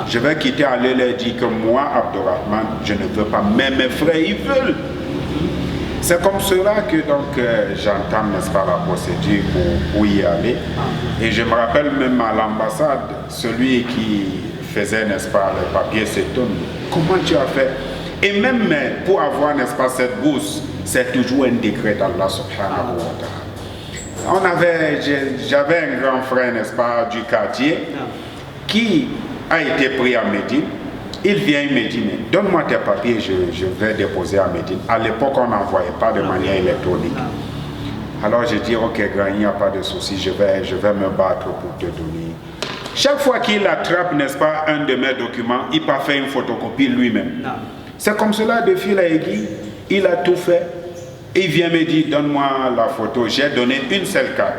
Je vais quitter, aller leur dire que moi, Abdurrahman, je ne veux pas. Mais mes frères, ils veulent. C'est comme cela que donc j'entame, n'est-ce pas, la procédure pour y aller. Et je me rappelle même à l'ambassade, celui qui faisait, n'est-ce pas, le papier s'étonne. Comment tu as fait? Et même pour avoir, n'est-ce pas, cette bourse, c'est toujours un décret d'Allah subhanahu wa ta'ala. J'avais un grand frère, n'est-ce pas, du quartier, qui a été pris à Médine. Il vient, il me dit, mais donne-moi tes papiers, je vais déposer à Médine. À l'époque, on n'envoyait pas de manière électronique. Alors j'ai dit, ok, grand, il n'y a pas de souci, je vais me battre pour te donner. Chaque fois qu'il attrape, n'est-ce pas, un de mes documents, il part faire une photocopie lui-même. C'est comme cela, de fil à aiguille, il a tout fait. Il vient me dire, donne-moi la photo. J'ai donné une seule carte.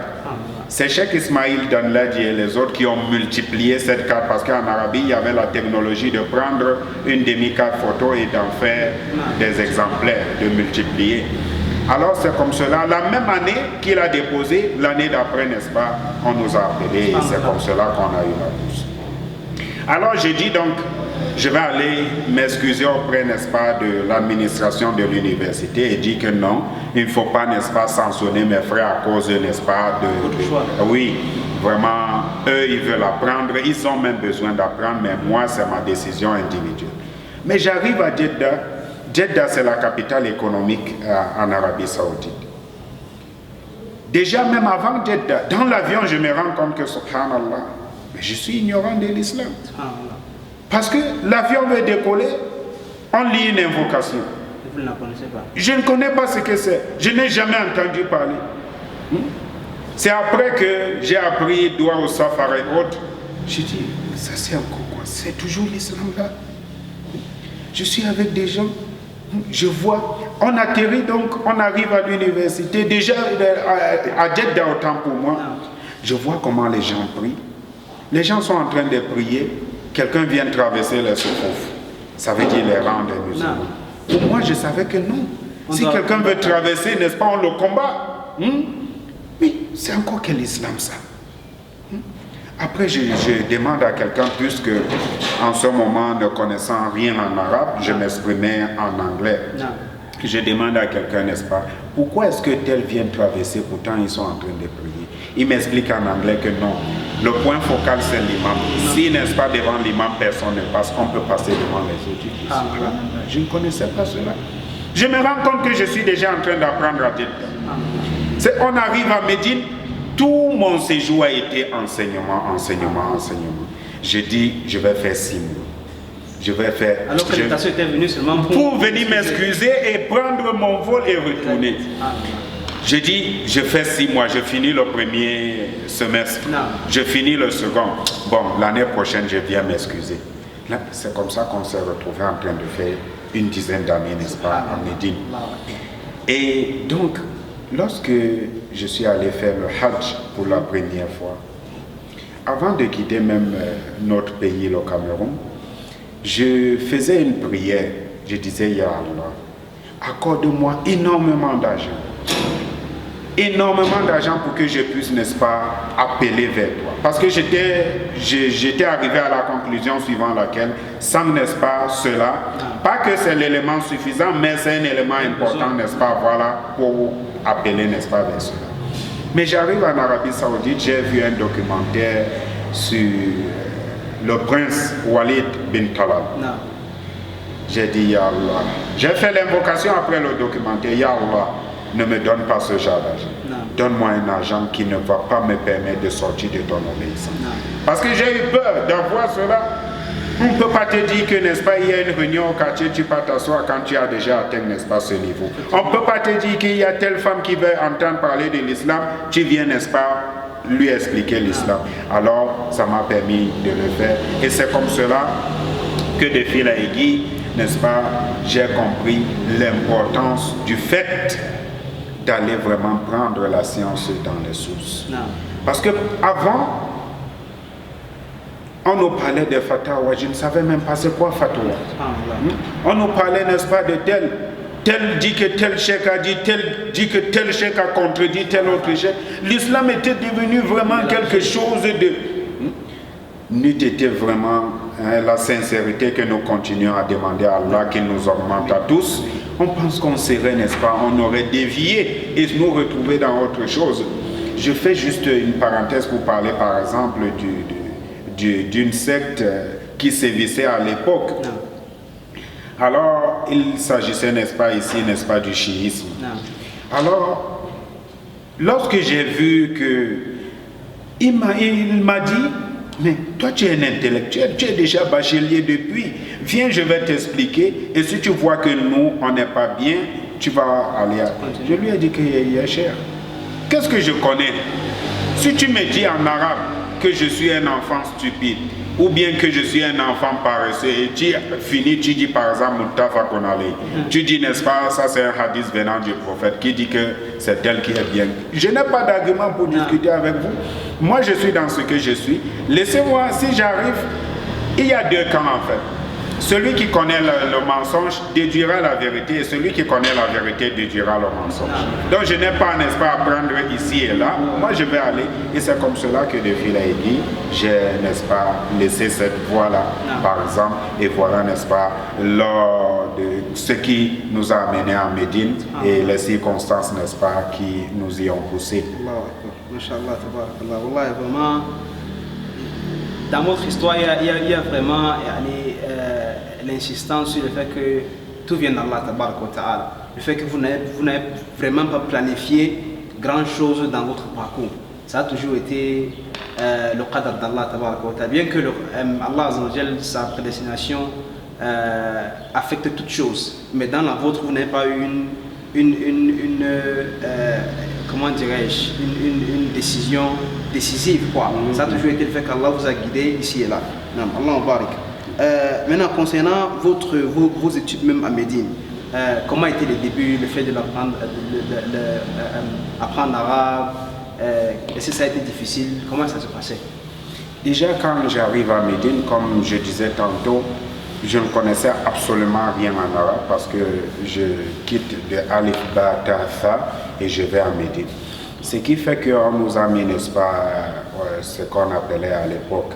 C'est Cheikh Ismail Danladi et les autres qui ont multiplié cette carte parce qu'en Arabie, il y avait la technologie de prendre une demi-carte photo et d'en faire des exemplaires, de multiplier. Alors c'est comme cela. La même année qu'il a déposé, l'année d'après, n'est-ce pas, on nous a appelés et c'est comme cela qu'on a eu la bourse. Alors j'ai dit donc, je vais aller m'excuser auprès, n'est-ce pas, de l'administration de l'université et dire que non, il ne faut pas, n'est-ce pas, sanctionner mes frères à cause, n'est-ce pas, oui, vraiment, eux, ils veulent apprendre, ils ont même besoin d'apprendre, mais moi, c'est ma décision individuelle. Mais j'arrive à Jeddah. Jeddah, c'est la capitale économique en Arabie Saoudite. Déjà, même avant Jeddah, dans l'avion, je me rends compte que, subhanallah, mais je suis ignorant de l'islam. Parce que l'avion veut décoller, on lit une invocation. Vous ne la connaissez pas? Je ne connais pas ce que c'est. Je n'ai jamais entendu parler. C'est après que j'ai appris Doua au Safar et autres. J'ai dit, ça c'est encore quoi? C'est toujours l'islam là. Je suis avec des gens, je vois, on atterrit donc, on arrive à l'université. Déjà à Jeddah, autant pour moi, je vois comment les gens prient. Les gens sont en train de prier. Quelqu'un vient traverser les soukouf. Ça veut dire les rangs des musulmans. Pour moi, je savais que non. Si quelqu'un veut traverser, n'est-ce pas, on le combat. Oui, c'est encore quel islam ça? Après, je demande à quelqu'un, puisque en ce moment, ne connaissant rien en arabe, je m'exprimais en anglais. Je demande à quelqu'un, n'est-ce pas, pourquoi est-ce que tel vient traverser, pourtant ils sont en train de prier? Il m'explique en anglais que non, le point focal c'est l'imam. Si, n'est-ce pas, devant l'imam, personne ne passe, on peut passer devant les autres. Je ne connaissais pas cela. Je me rends compte que je suis déjà en train d'apprendre à dire. On arrive à Médine, tout mon séjour a été enseignement. J'ai dit, je vais faire 6 mois. Je vais faire. Alors que l'invitation était venue seulement pour venir m'excuser et prendre mon vol et retourner. Je dis, je fais 6 mois, je finis le premier semestre, je finis le second. Bon, l'année prochaine, je viens m'excuser. Là, c'est comme ça qu'on s'est retrouvés en train de faire une dizaine d'années, n'est-ce pas, en Médine. Et donc, lorsque je suis allé faire le Hajj pour la première fois, avant de quitter même notre pays, le Cameroun, je faisais une prière. Je disais, Ya Allah, accorde-moi énormément d'argent. Énormément d'argent pour que je puisse, n'est-ce pas, appeler vers toi. Parce que j'étais arrivé à la conclusion suivant laquelle, sans, n'est-ce pas, cela, pas que c'est l'élément suffisant, mais c'est un élément important, n'est-ce pas, voilà, pour appeler, n'est-ce pas, vers cela. Mais j'arrive en Arabie Saoudite, j'ai vu un documentaire sur le prince Walid bin Talal. J'ai dit, Ya Allah, j'ai fait l'invocation après le documentaire, Ya Allah, ne me donne pas ce genre d'argent. Donne-moi un argent qui ne va pas me permettre de sortir de ton obéissance. Parce que j'ai eu peur d'avoir cela. On ne peut pas te dire que, n'est-ce pas, il y a une réunion au quartier, tu peux t'asseoir quand tu as déjà atteint, n'est-ce pas, ce niveau. On ne peut pas te dire qu'il y a telle femme qui veut entendre parler de l'islam, tu viens, n'est-ce pas, lui expliquer l'islam. Alors, ça m'a permis de le faire. Et c'est comme cela que de fil à aiguille, n'est-ce pas, j'ai compris l'importance du fait d'aller vraiment prendre la science dans les sources. Parce que avant, on nous parlait de fatwa, je ne savais même pas c'est quoi fatwa. On nous parlait, n'est-ce pas, de tel dit que tel cheikh a dit, tel dit que tel cheikh a contredit tel autre cheikh. L'islam était devenu vraiment quelque chose de... N'eût été vraiment la sincérité que nous continuons à demander à Allah qu'il nous augmente à tous. On pense qu'on serait, n'est-ce pas, on aurait dévié et nous retrouver dans autre chose. Je fais juste une parenthèse pour parler par exemple d'une secte qui sévissait à l'époque. Alors, il s'agissait, n'est-ce pas, ici, n'est-ce pas, du chiisme. Alors, lorsque j'ai vu que il m'a dit, mais toi tu es un intellectuel, tu es déjà bachelier depuis, viens je vais t'expliquer et si tu vois que nous on n'est pas bien, tu vas aller à... Je lui ai dit que ya cher, qu'est-ce que je connais? Si tu me dis en arabe que je suis un enfant stupide ou bien que je suis un enfant paresseux et tu finis, tu dis par exemple Mustafa Konale, tu dis n'est-ce pas, ça c'est un hadith venant du prophète qui dit que c'est elle qui est bien. Je n'ai pas d'argument pour discuter avec vous. Moi je suis dans ce que je suis. Laissez-moi, si j'arrive, il y a deux camps en fait. Celui qui connaît le mensonge déduira la vérité et celui qui connaît la vérité déduira le mensonge. Donc je n'ai pas, n'est-ce pas, à prendre ici et là. Moi je vais aller et c'est comme cela que de fil à aiguille, j'ai, n'est-ce pas, laissé cette voie-là par exemple et voilà, n'est-ce pas, lors de ce qui nous a amenés à Médine et les circonstances, n'est-ce pas, qui nous y ont poussés. Masha'Allah, tabarakallah. Wallah, vraiment, dans votre histoire, il y a vraiment l'insistance sur le fait que tout vient d'Allah, ta'ala. Le fait que vous n'avez vraiment pas planifié grand chose dans votre parcours. Ça a toujours été le qadr d'Allah, ta'ala. Bien que Allah, sa prédestination affecte toutes choses, mais dans la vôtre, vous n'avez pas eu comment dirais-je, une décision décisive, quoi. Ça a toujours été le fait qu'Allah vous a guidé ici et là. Allah en barik. Maintenant, concernant vos études même à Médine, comment étaient les débuts, le fait de apprendre l'arabe, est-ce que ça a été difficile? Comment ça se passait? Déjà, quand j'arrive à Médine, comme je disais tantôt, je ne connaissais absolument rien en arabe parce que je quitte de Alif Ba Ta Tha et je vais à Médine. Ce qui fait qu'on nous a mis, n'est-ce pas, ce qu'on appelait à l'époque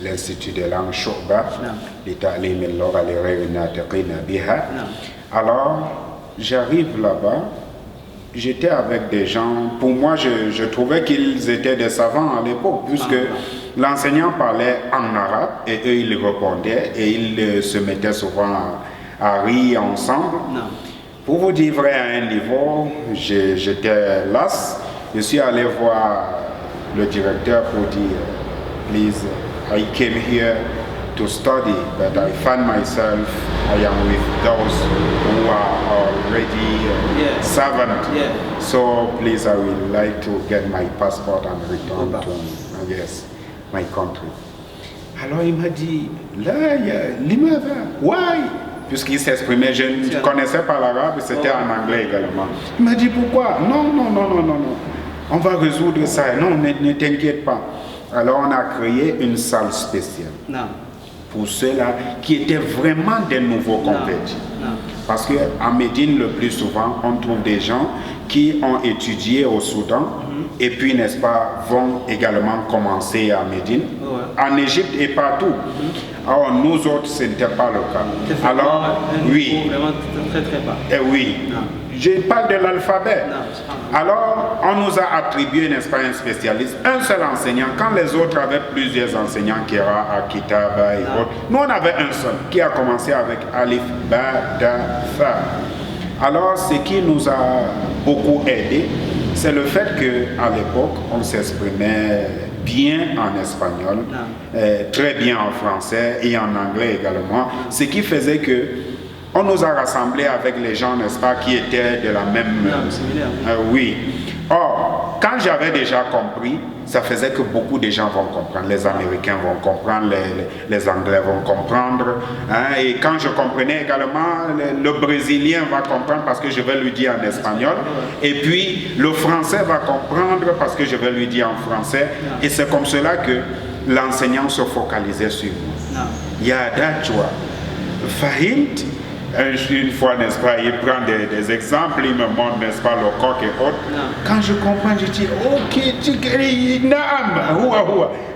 l'Institut de langue Shouba, alors, j'arrive là-bas, j'étais avec des gens, pour moi, je trouvais qu'ils étaient des savants à l'époque, puisque l'enseignant parlait en arabe et eux, ils répondaient et ils se mettaient souvent à rire ensemble. Pour vous dire vrai, à un niveau, j'étais las. Je suis allé voir le directeur pour dire, please, I came here to study, but I find myself, I am with those who are already servant. So please, I would like to get my passport and return to my country. Alors il m'a dit, là, il y a l'imada, why? Puisqu'il s'exprimait, je ne connaissais pas l'arabe, c'était en anglais également. Il m'a dit, pourquoi? Non. On va résoudre ça. Non, ne t'inquiète pas. Alors on a créé une salle spéciale. pour ceux-là qui étaient vraiment des nouveaux convertis. Parce qu'à Médine, le plus souvent, on trouve des gens qui ont étudié au Soudan et puis, n'est-ce pas, vont également commencer à Médine, en Égypte et partout. Alors, nous autres, ce n'était pas le cas. Alors, oui. Vraiment très, très bas. Oui. Je parle de l'alphabet. Alors, on nous a attribué, n'est-ce pas, un spécialiste, un seul enseignant, quand les autres avaient plusieurs enseignants, Kira, Kitaba et autres. Nous, on avait un seul qui a commencé avec Alif, Ba, Da, Fa. Alors, ce qui nous a beaucoup aidé, c'est le fait qu'à l'époque, on s'exprimait bien en espagnol, très bien en français et en anglais également, ce qui faisait que on nous a rassemblés avec les gens, n'est-ce pas, qui étaient de la même... oui. Or, quand j'avais déjà compris, ça faisait que beaucoup de gens vont comprendre. Les Américains vont comprendre, les Anglais vont comprendre. Hein, et quand je comprenais également, le Brésilien va comprendre parce que je vais lui dire en espagnol. Et puis, le Français va comprendre parce que je vais lui dire en français. Et c'est comme cela que l'enseignant se focalisait sur moi. Yada, tu vois. Fahint. Une fois, n'est-ce pas, il prend des exemples, il me montre, n'est-ce pas, le coq et autres. Quand je comprends, je dis, ok,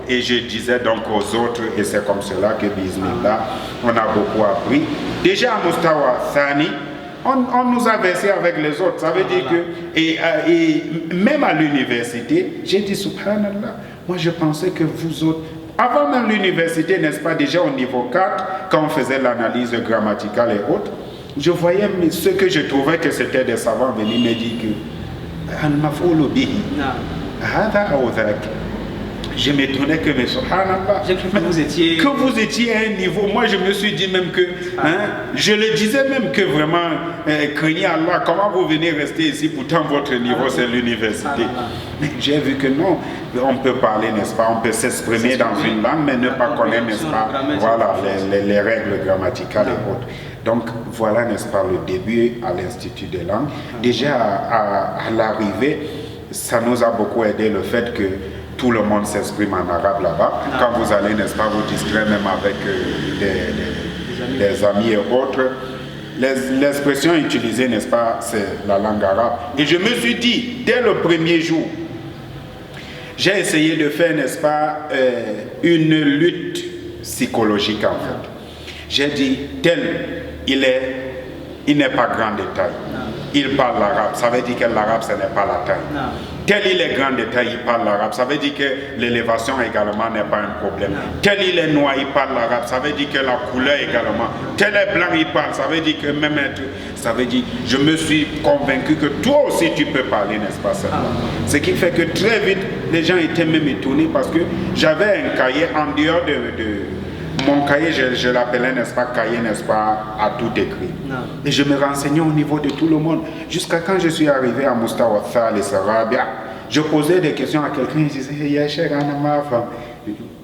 et je disais donc aux autres, et c'est comme cela que, bismillah, on a beaucoup appris. Déjà à Mustawa Thani, on nous a versé avec les autres. Ça veut dire que, et même à l'université, j'ai dit, subhanallah, moi je pensais que vous autres, avant même l'université, n'est-ce pas, déjà au niveau 4, quand on faisait l'analyse grammaticale et autres, je voyais ce que je trouvais que c'était des savants venir me dire que je m'étonnais que, mais subhanallah, que vous étiez à un niveau. Moi, je me suis dit même que, je le disais même que vraiment, craignez Allah, comment vous venez rester ici, pourtant votre niveau c'est l'université. Mais j'ai vu que non, on peut parler, n'est-ce pas, on peut s'exprimer dans une langue, mais ne pas connaître, n'est-ce pas, voilà, les règles grammaticales et autres. Donc voilà, n'est-ce pas, le début à l'Institut des langues. Déjà à l'arrivée, ça nous a beaucoup aidé le fait que tout le monde s'exprime en arabe là-bas. Quand vous allez, n'est-ce pas, vous distrayez même avec des amis et autres. L'expression utilisée, n'est-ce pas, c'est la langue arabe. Et je me suis dit, dès le premier jour, j'ai essayé de faire, n'est-ce pas, une lutte psychologique en fait. J'ai dit, tel, il n'est pas grand de taille. Il parle l'arabe, ça veut dire que l'arabe, ce n'est pas la taille. Tel il est grand de taille, il parle l'arabe, ça veut dire que l'élévation également n'est pas un problème. Tel il est noir, il parle l'arabe, ça veut dire que la couleur également. Tel est blanc, il parle, ça veut dire que même ça veut dire, je me suis convaincu que toi aussi tu peux parler, n'est-ce pas, cette langue. Ce qui fait que très vite, les gens étaient même étonnés parce que j'avais un cahier en dehors mon cahier, je l'appelais, n'est-ce pas, cahier, n'est-ce pas, à tout écrit. Et je me renseignais au niveau de tout le monde. Jusqu'à quand je suis arrivé à Mustawa Thal Sarabia, je posais des questions à quelqu'un, il disait, Yachek Anamafa,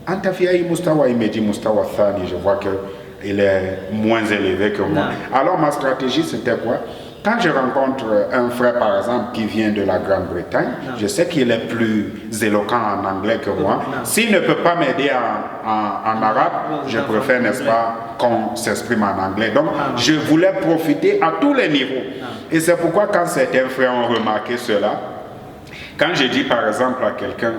Antafiaï Mustawa, il me dit Mustawa Thal, je vois qu'il est moins élevé que moi. Alors ma stratégie, c'était quoi? Quand je rencontre un frère, par exemple, qui vient de la Grande-Bretagne, je sais qu'il est plus éloquent en anglais que moi. S'il ne peut pas m'aider en arabe, je préfère, n'est-ce pas, qu'on s'exprime en anglais. Donc, je voulais profiter à tous les niveaux. Et c'est pourquoi, quand certains frères ont remarqué cela, quand je dis, par exemple, à quelqu'un,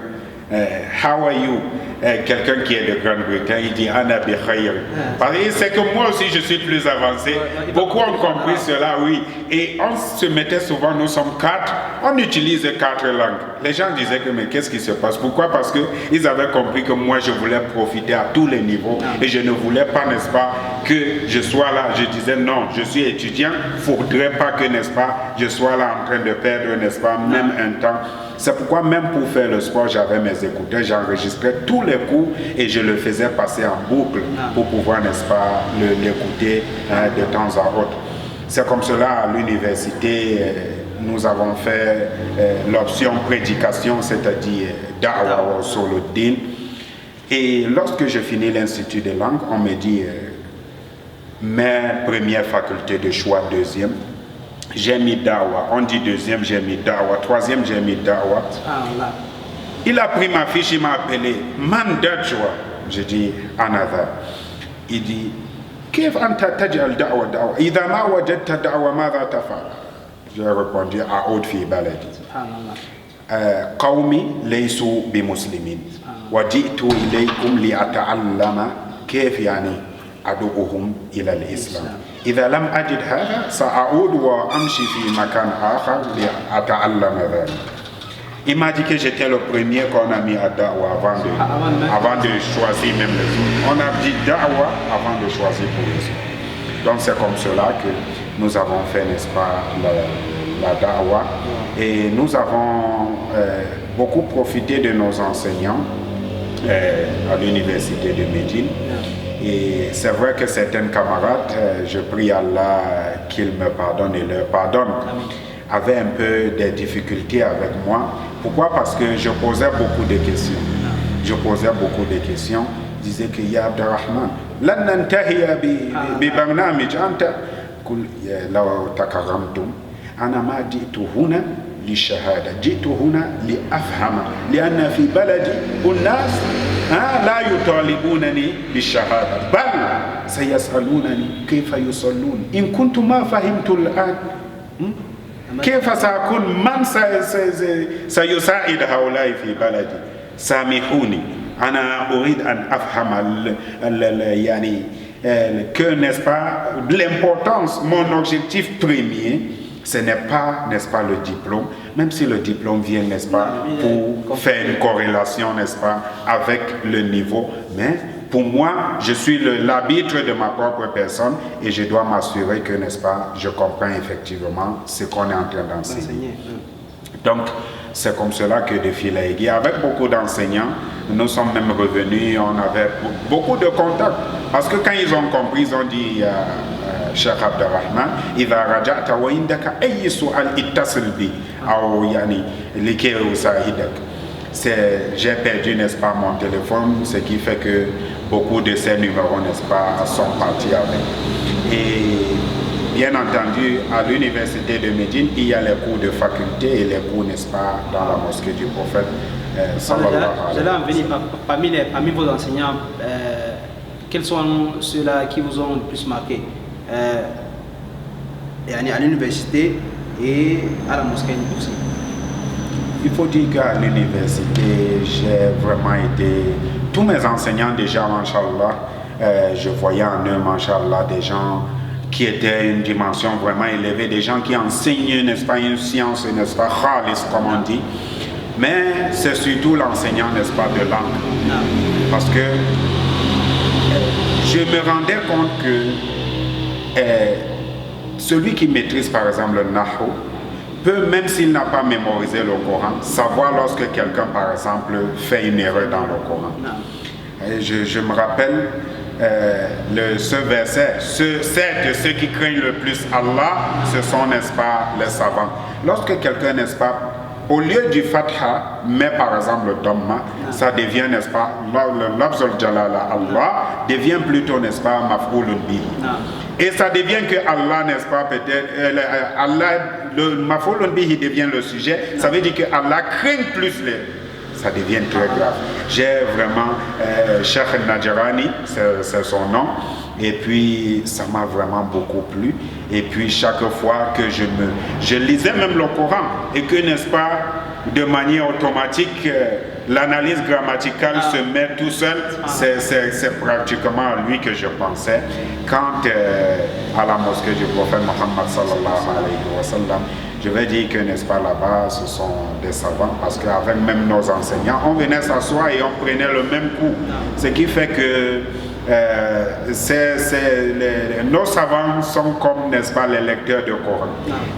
how are you? Quelqu'un qui est de Grande-Bretagne, il dit Ana bi khayr. Parce que c'est que moi aussi je suis plus avancé. Beaucoup ont compris cela, oui. Et on se mettait souvent, nous sommes 4, on utilise 4 langues. Les gens disaient que mais qu'est-ce qui se passe? Pourquoi? Parce qu'ils avaient compris que moi je voulais profiter à tous les niveaux et je ne voulais pas, n'est-ce pas, que je sois là. Je disais non, je suis étudiant, il ne faudrait pas que, n'est-ce pas, je sois là en train de perdre, n'est-ce pas, même un temps. C'est pourquoi même pour faire le sport, j'avais mes écouteurs, j'enregistrais tous les cours et je le faisais passer en boucle pour pouvoir, n'est-ce pas, l'écouter de temps à autre. C'est comme cela à l'université, nous avons fait l'option prédication, c'est-à-dire Da'wa wa Soluddin. Et lorsque je finis l'Institut des langues, on me dit ma première faculté de choix, deuxième. J'ai mis Dawa, on dit deuxième, j'ai mis Dawa, troisième, j'ai mis Dawa. Il a pris ma fiche, il m'a appelé Mandajwa. J'ai dit Another. il dit كيف أنت تجعل دعوة إذا ما وجدت دعوة ماذا تفعل؟ J'ai répondu أعود في بلدي قومي ليسوا بمسلمين وجئت إليكم لأتعلم كيف يعني أدعوهم إلى الإسلام إذا لم أجد هذا سأعود وأمشي في مكان آخر لأتعلم ذلك. Il m'a dit que j'étais le premier qu'on a mis à Da'wa avant de choisir même les autres. On a dit Da'wa avant de choisir pour les autres. Donc c'est comme cela que nous avons fait, n'est-ce pas, la Da'wa. Et nous avons beaucoup profité de nos enseignants à l'université de Médine. Et c'est vrai que certains camarades, je prie Allah qu'il me pardonne et leur pardonne, avaient un peu des difficultés avec moi. Pourquoi? Parce que je posais beaucoup de questions. Je disais que Ya Abdurrahman, lan nantahiya bi barnamij anta kul law takaramtum ana ma jitu huna للشهادة جئت هنا لأفهم لأن في بلدي الناس لا يطالبونني بالشهادة بل سيسألونني كيف يصلون إن كنت ما فهمت الآن كيف سأكون من سيساعد هؤلاء في بلدي سامحوني أنا أريد أن أفهم يعني que n'est-ce pas l'importance, mon objectif premier ce n'est pas, n'est-ce pas, le diplôme, même si le diplôme vient, n'est-ce pas, pour faire une corrélation, n'est-ce pas, avec le niveau, mais pour moi, je suis l'arbitre de ma propre personne et je dois m'assurer que, n'est-ce pas, je comprends effectivement ce qu'on est en train d'enseigner. Donc, c'est comme cela que de fil à aiguille, avec beaucoup d'enseignants, nous sommes même revenus, on avait beaucoup de contacts, parce que quand ils ont compris, ils ont dit Cheikh Abdurrahman, إذا رجعت وعندك أي سؤال اتصل بي أو يعني لكي أساعدك. J'ai perdu, n'est-ce pas, mon téléphone, ce qui fait que beaucoup de ces numéros, n'est-ce pas, sont partis avec. Et bien entendu, à l'université de Médine, il y a les cours de faculté et les cours, n'est-ce pas, dans la mosquée du prophète. J'allais en venir parmi vos enseignants, quels sont ceux-là qui vous ont le plus marqué à l'université et à la mosquée aussi? Il faut dire qu'à l'université, j'ai vraiment été... Tous mes enseignants déjà, Masha'Allah, je voyais en eux, Masha'Allah, des gens qui étaient une dimension vraiment élevée, des gens qui enseignent, n'est-ce pas, une science, n'est-ce pas, khalis, comme on dit. Mais c'est surtout l'enseignant, n'est-ce pas, de langue. Parce que je me rendais compte que celui qui maîtrise, par exemple, le Nahu, peut, même s'il n'a pas mémorisé le Coran, savoir lorsque quelqu'un, par exemple, fait une erreur dans le Coran. Je me rappelle ce verset, certes, ceux qui craignent le plus Allah, ce sont, n'est-ce pas, les savants. Lorsque quelqu'un, n'est-ce pas, au lieu du fatha, met par exemple le dhamma, ça devient, n'est-ce pas, le lafzul jalala Allah devient plutôt, n'est-ce pas, maf'oulun bihi. Et ça devient que Allah, n'est-ce pas, peut-être, Allah, le maf'oulun bihi devient le sujet, ça veut dire que Allah craint plus ça devient très grave. J'ai vraiment, Cheikh Najarani, c'est son nom, et puis ça m'a vraiment beaucoup plu. Et puis chaque fois que je lisais même le Coran, et que, n'est-ce pas, de manière automatique, l'analyse grammaticale se met tout seul, c'est pratiquement à lui que je pensais. Quand à la mosquée du prophète Mohammed sallallahu alayhi wa sallam, je vais dire que, n'est-ce pas, là-bas, ce sont des savants, parce qu'avec même nos enseignants, on venait s'asseoir et on prenait le même cours. Ce qui fait que nos savants sont comme, n'est-ce pas, les lecteurs de Coran.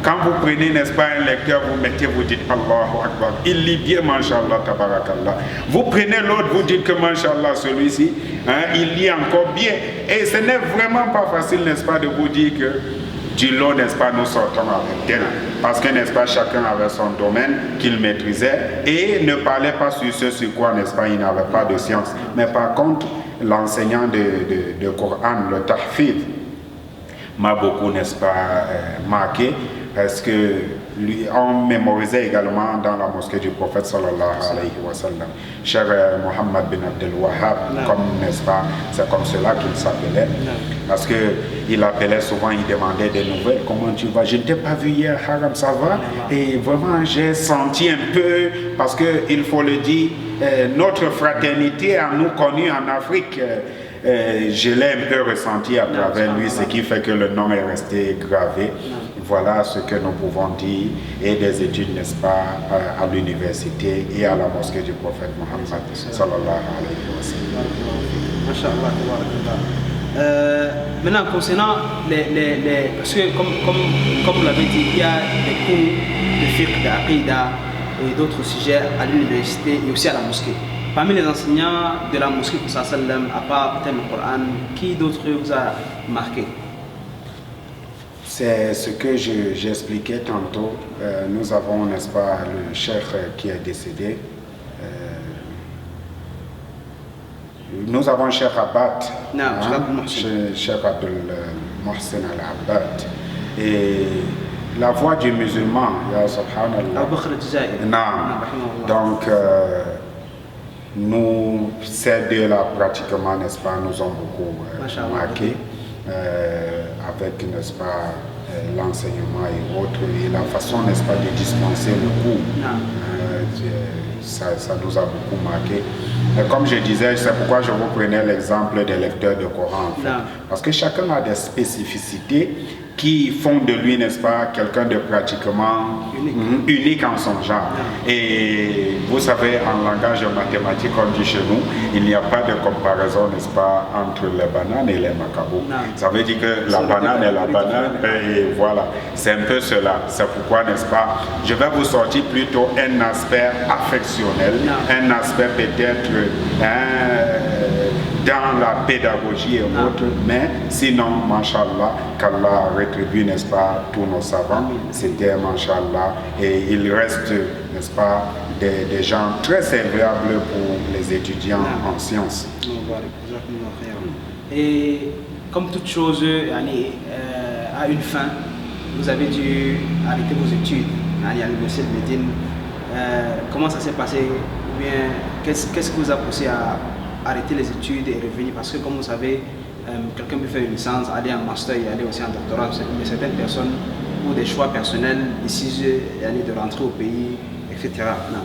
Quand vous prenez, n'est-ce pas, un lecteur, vous mettez, vous dites Allahu Akbar, il lit bien, Masha'Allah, Tabarakallah. Vous prenez l'autre, vous dites que, Masha'Allah, celui-ci, il lit encore bien. Et ce n'est vraiment pas facile, n'est-ce pas, de vous dire que du lot, n'est-ce pas, nous sortons avec tel. Parce que, n'est-ce pas, chacun avait son domaine qu'il maîtrisait et ne parlait pas sur ce sur quoi, n'est-ce pas, il n'avait pas de science. Mais par contre, l'enseignant de Coran, le tahfidh, m'a beaucoup, n'est-ce pas, marqué, parce que on mémorisait également dans la mosquée du prophète sallallahu alayhi wa sallam. Cher Mohammed bin Abdel Wahhab, comme, n'est-ce pas, c'est comme cela qu'il s'appelait. Parce qu'il appelait souvent, il demandait des nouvelles. Comment tu vas? Je ne t'ai pas vu hier, Haram, ça va? Et vraiment, j'ai senti un peu, parce qu'il faut le dire, notre fraternité a nous connus en Afrique. Je l'ai un peu ressenti à travers lui, ce qui fait que le nom est resté gravé. Voilà ce que nous pouvons dire, et des études, n'est-ce pas, à l'université et à la mosquée du prophète Mohammed sallallahu alayhi wa sallam. Maintenant, concernant parce que comme vous l'avez dit, il y a des cours de fiqh, d'aqida et d'autres sujets à l'université et aussi à la mosquée. Parmi les enseignants de la mosquée, à part peut-être le Coran, qui d'autre vous a marqué? C'est ce que j'expliquais tantôt. Nous avons, n'est-ce pas, le cheikh qui est décédé. Nous avons Cheikh Abbad, Cheikh Abdul Mohsen Al-Abbad. Et la voix du musulman, ya subhanallah. Donc, nous, ces deux-là, pratiquement, n'est-ce pas, nous ont beaucoup marqué. Avec, n'est-ce pas, l'enseignement et autres, et la façon, n'est-ce pas, de dispenser le cours, ça nous a beaucoup marqué. Et comme je disais, c'est pourquoi je vous prenais l'exemple des lecteurs de Coran, en fait. Parce que chacun a des spécificités qui font de lui, n'est-ce pas, quelqu'un de pratiquement unique en son genre. Et vous savez, en langage mathématique, on dit chez nous, il n'y a pas de comparaison, n'est-ce pas, entre les bananes et les macabous. Ça veut dire que la banane est la banane, et voilà, c'est un peu cela. C'est pourquoi, n'est-ce pas, je vais vous sortir plutôt un aspect affectionnel, un aspect peut-être dans la pédagogie et autres, mais sinon, mashallah, qu'Allah rétribue, n'est-ce pas, tous nos savants, c'était mashallah, et il reste, n'est-ce pas, des gens très serviables pour les étudiants en sciences. Et comme toute chose a une fin, vous avez dû arrêter vos études à l'université de Médine. Comment ça s'est passé? Ou bien, qu'est-ce qui vous a poussé à arrêter les études et revenir? Parce que comme vous savez, quelqu'un peut faire une licence, aller en master et aller aussi en doctorat, mais certaines personnes ont des choix personnels, décident de rentrer au pays, etc. Non.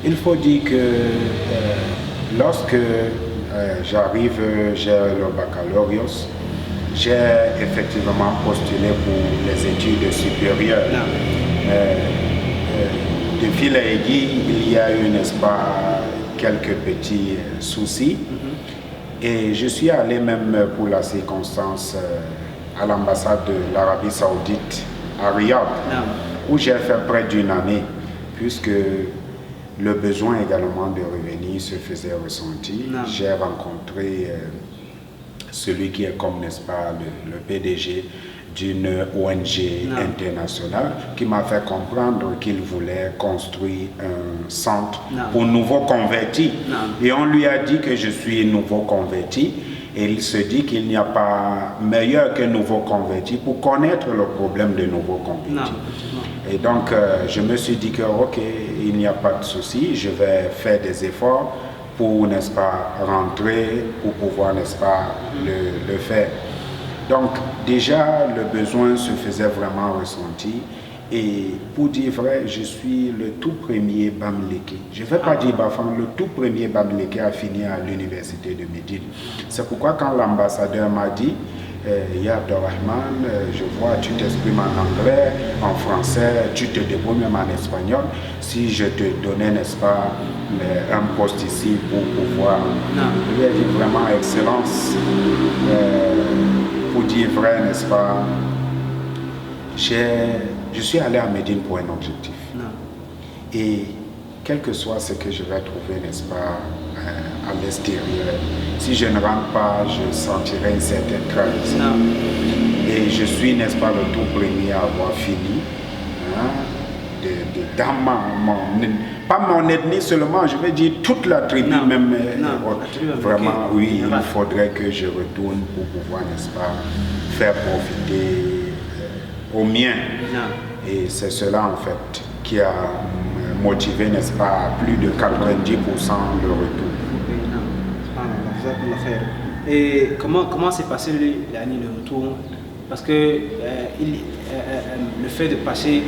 Il faut dire que lorsque j'arrive, j'ai le baccalauréat, j'ai effectivement postulé pour les études supérieures. De fil à aiguille, il y a eu, n'est-ce pas, quelques petits soucis. Et je suis allé même pour la circonstance à l'ambassade de l'Arabie Saoudite à Riyad, où j'ai fait près d'une année, puisque le besoin également de revenir se faisait ressentir. J'ai rencontré celui qui est comme, n'est-ce pas, le PDG d'une ONG internationale, qui m'a fait comprendre qu'il voulait construire un centre pour nouveaux convertis. Et on lui a dit que je suis nouveau converti, et il se dit qu'il n'y a pas meilleur que nouveau converti pour connaître le problème de nouveaux convertis. Et donc je me suis dit que ok, il n'y a pas de souci, je vais faire des efforts pour, n'est-ce pas, rentrer, pour pouvoir, n'est-ce pas, le faire. Donc déjà le besoin se faisait vraiment ressentir, et pour dire vrai, je suis le tout premier Bamileke. Je ne vais pas dire Bafan, le tout premier Bamileke à finir à l'université de Médine. C'est pourquoi quand l'ambassadeur m'a dit Ya Abdelrahman, je vois, tu t'exprimes en anglais, en français, tu te débrouilles même en espagnol. Si je te donnais, n'est-ce pas, un poste ici pour pouvoir... Il a dit vraiment, Excellence, pour dire vrai, n'est-ce pas, je suis allé à Médine pour un objectif. Et quel que soit ce que je vais trouver, n'est-ce pas, à l'extérieur, si je ne rentre pas, je sentirai une certaine trahison. Et je suis, n'est-ce pas, le tout premier à avoir fini, pas mon ethnie seulement, je veux dire toute la tribu, même. Vraiment, oui, il faudrait que je retourne pour pouvoir, n'est-ce pas, faire profiter au mien. Et c'est cela en fait qui a motivé, n'est-ce pas, à plus de 90% le retour. Et comment s'est passé le retour? Parce que le fait de passer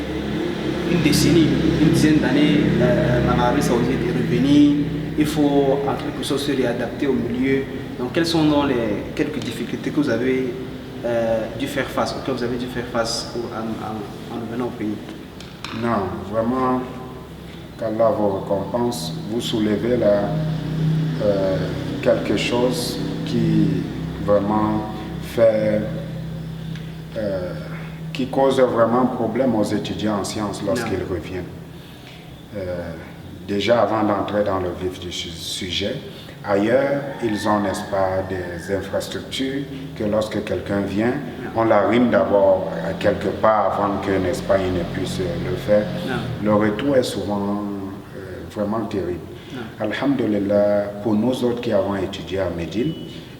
une décennie, une dizaine d'années en Arabie Saoudite et revenir, il faut en quelque sorte se réadapter au milieu. Donc quelles sont les quelques difficultés que vous avez dû faire face, auxquelles vous avez dû faire face en revenant au pays? Non, vraiment, qu'Allah vous récompense, vous soulevez là quelque chose qui vraiment fait, qui cause vraiment problème aux étudiants en sciences lorsqu'ils reviennent. Déjà avant d'entrer dans le vif du sujet, ailleurs, ils ont, n'est-ce pas, des infrastructures que lorsque quelqu'un vient, on l'arrime d'abord à quelque part avant que, n'est-ce pas, il ne puisse le faire. Le retour est souvent vraiment terrible. Alhamdulillah, pour nous autres qui avons étudié à Médine,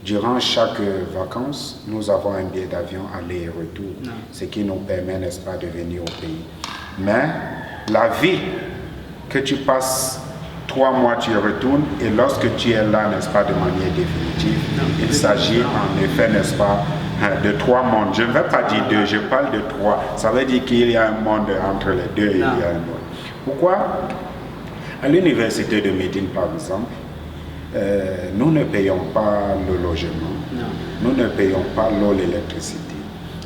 durant chaque vacances, nous avons un billet d'avion aller et retour, ce qui nous permet, n'est-ce pas, de venir au pays. Mais la vie que tu passes 3 mois, tu y retournes, et lorsque tu es là, n'est-ce pas, de manière définitive, il s'agit en effet, n'est-ce pas, de 3 mondes. Je ne vais pas dire 2, je parle de 3. Ça veut dire qu'il y a un monde entre les deux, il y a un monde. Pourquoi? À l'université de Médine, par exemple, nous ne payons pas le logement, nous ne payons pas l'eau, l'électricité.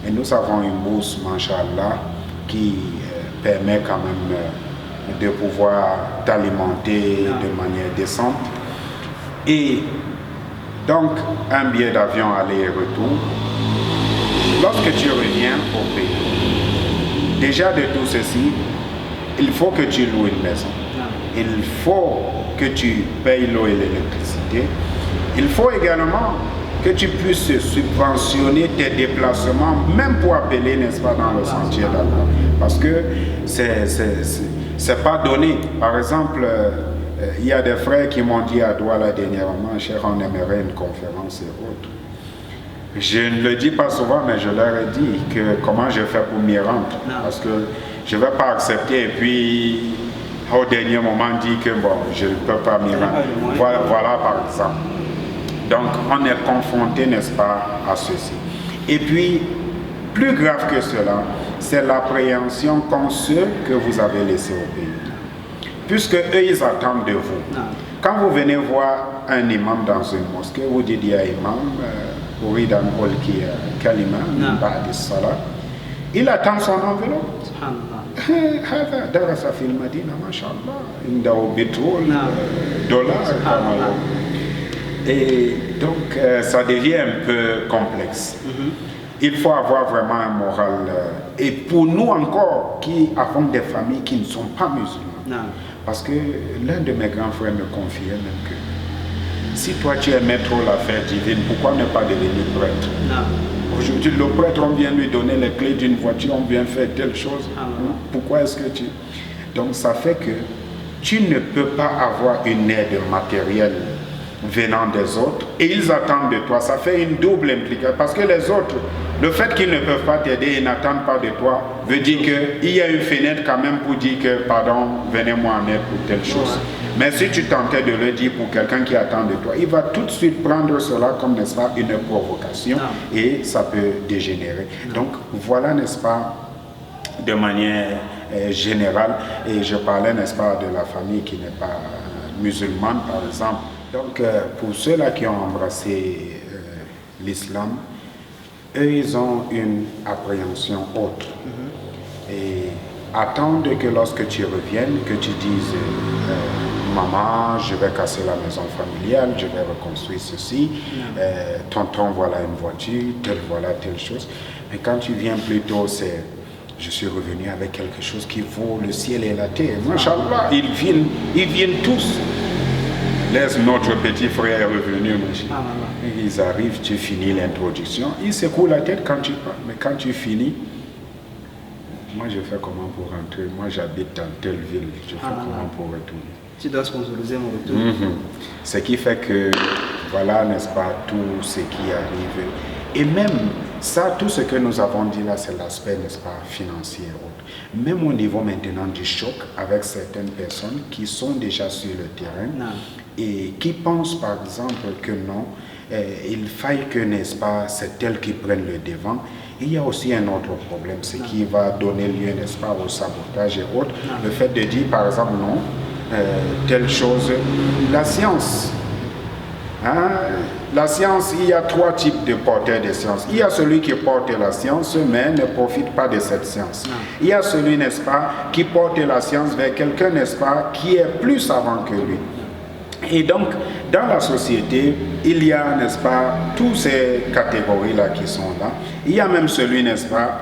Et nous avons une bourse, Masha'Allah, qui permet quand même de pouvoir t'alimenter de manière décente. Et donc, un billet d'avion aller et retour, lorsque tu reviens au pays, déjà de tout ceci, il faut que tu loues une maison. Il faut que tu payes l'eau et l'électricité. Il faut également que tu puisses subventionner tes déplacements, même pour appeler, n'est-ce pas, dans le sentier d'Allah. Parce que c'est pas donné. Par exemple, il y a des frères qui m'ont dit à Douala dernièrement, cher, on aimerait une conférence et autres. Je ne le dis pas souvent, mais je leur ai dit que comment je fais pour m'y rendre. Parce que je ne vais pas accepter et puis au dernier moment dire que bon, je ne peux pas m'y rendre. Voilà par exemple. Donc on est confronté, n'est-ce pas, à ceci. Et puis, plus grave que cela, c'est l'appréhension qu'ont ceux que vous avez laissés au pays. Puisque eux, ils attendent de vous. Quand vous venez voir un imam dans une mosquée, vous dites, il y a imam, il attend son enveloppe. Et donc ça devient un peu complexe. Il faut avoir vraiment un moral. Et pour nous encore, qui avons des familles qui ne sont pas musulmanes, parce que l'un de mes grands frères me confiait même que si toi tu aimais trop l'affaire divine, pourquoi ne pas devenir prêtre? Aujourd'hui, le prêtre, on vient lui donner les clés d'une voiture, on vient faire telle chose. Pourquoi est-ce que tu... Donc ça fait que tu ne peux pas avoir une aide matérielle venant des autres et ils attendent de toi. Ça fait une double implication parce que les autres, le fait qu'ils ne peuvent pas t'aider et n'attendent pas de toi veut dire qu'il y a une fenêtre quand même pour dire que pardon, venez-moi en aide pour telle chose. Mais si tu tentais de le dire pour quelqu'un qui attend de toi, il va tout de suite prendre cela comme, n'est-ce pas, une provocation et ça peut dégénérer. Donc voilà, n'est-ce pas, de manière générale, et je parlais, n'est-ce pas, de la famille qui n'est pas musulmane par exemple. Donc pour ceux-là qui ont embrassé l'islam, eux ils ont une appréhension autre. Et attendre que lorsque tu reviennes, que tu dises maman, je vais casser la maison familiale, je vais reconstruire ceci, tonton, voilà une voiture, voilà telle chose. Mais quand tu viens plus tôt, c'est je suis revenu avec quelque chose qui vaut le ciel et la terre. Masha'Allah, ils viennent tous. Laisse notre petit frère est revenu. Ils arrivent, tu finis l'introduction, ils secouent la tête quand tu parles. Mais quand tu finis, moi je fais comment pour rentrer? Moi j'habite dans telle ville, je fais comment pour retourner? Tu dois sponsoriser mon retour. Ce qui fait que, voilà, n'est-ce pas, tout ce qui arrive. Et même Ça, tout ce que nous avons dit là, c'est l'aspect, n'est-ce pas, financier et autres. Même au niveau maintenant du choc avec certaines personnes qui sont déjà sur le terrain et qui pensent par exemple que non, il faille que, n'est-ce pas, c'est elles qui prennent le devant. Il y a aussi un autre problème, ce qui va donner lieu, n'est-ce pas, au sabotage et autres. Le fait de dire par exemple non, telle chose, la science. Hein? La science, il y a 3 types de porteurs de science. Il y a celui qui porte la science, mais ne profite pas de cette science. Il y a celui, n'est-ce pas, qui porte la science vers quelqu'un, n'est-ce pas, qui est plus savant que lui. Et donc, dans la société, il y a, n'est-ce pas, toutes ces catégories-là qui sont là. Il y a même celui, n'est-ce pas,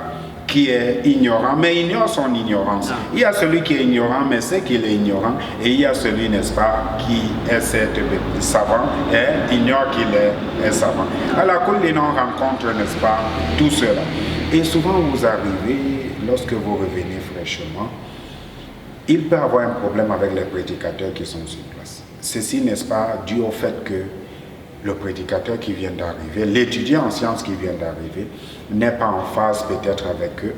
qui est ignorant, mais ignore son ignorance. Il y a celui qui est ignorant, mais sait qu'il est ignorant. Et il y a celui, n'est-ce pas, qui est savant et ignore qu'il est savant. À la coulée, on rencontre, n'est-ce pas, tout cela. Et souvent, vous arrivez, lorsque vous revenez fraîchement, il peut y avoir un problème avec les prédicateurs qui sont sur place. Ceci, n'est-ce pas, dû au fait que le prédicateur qui vient d'arriver, l'étudiant en sciences qui vient d'arriver, n'est pas en phase peut-être avec eux.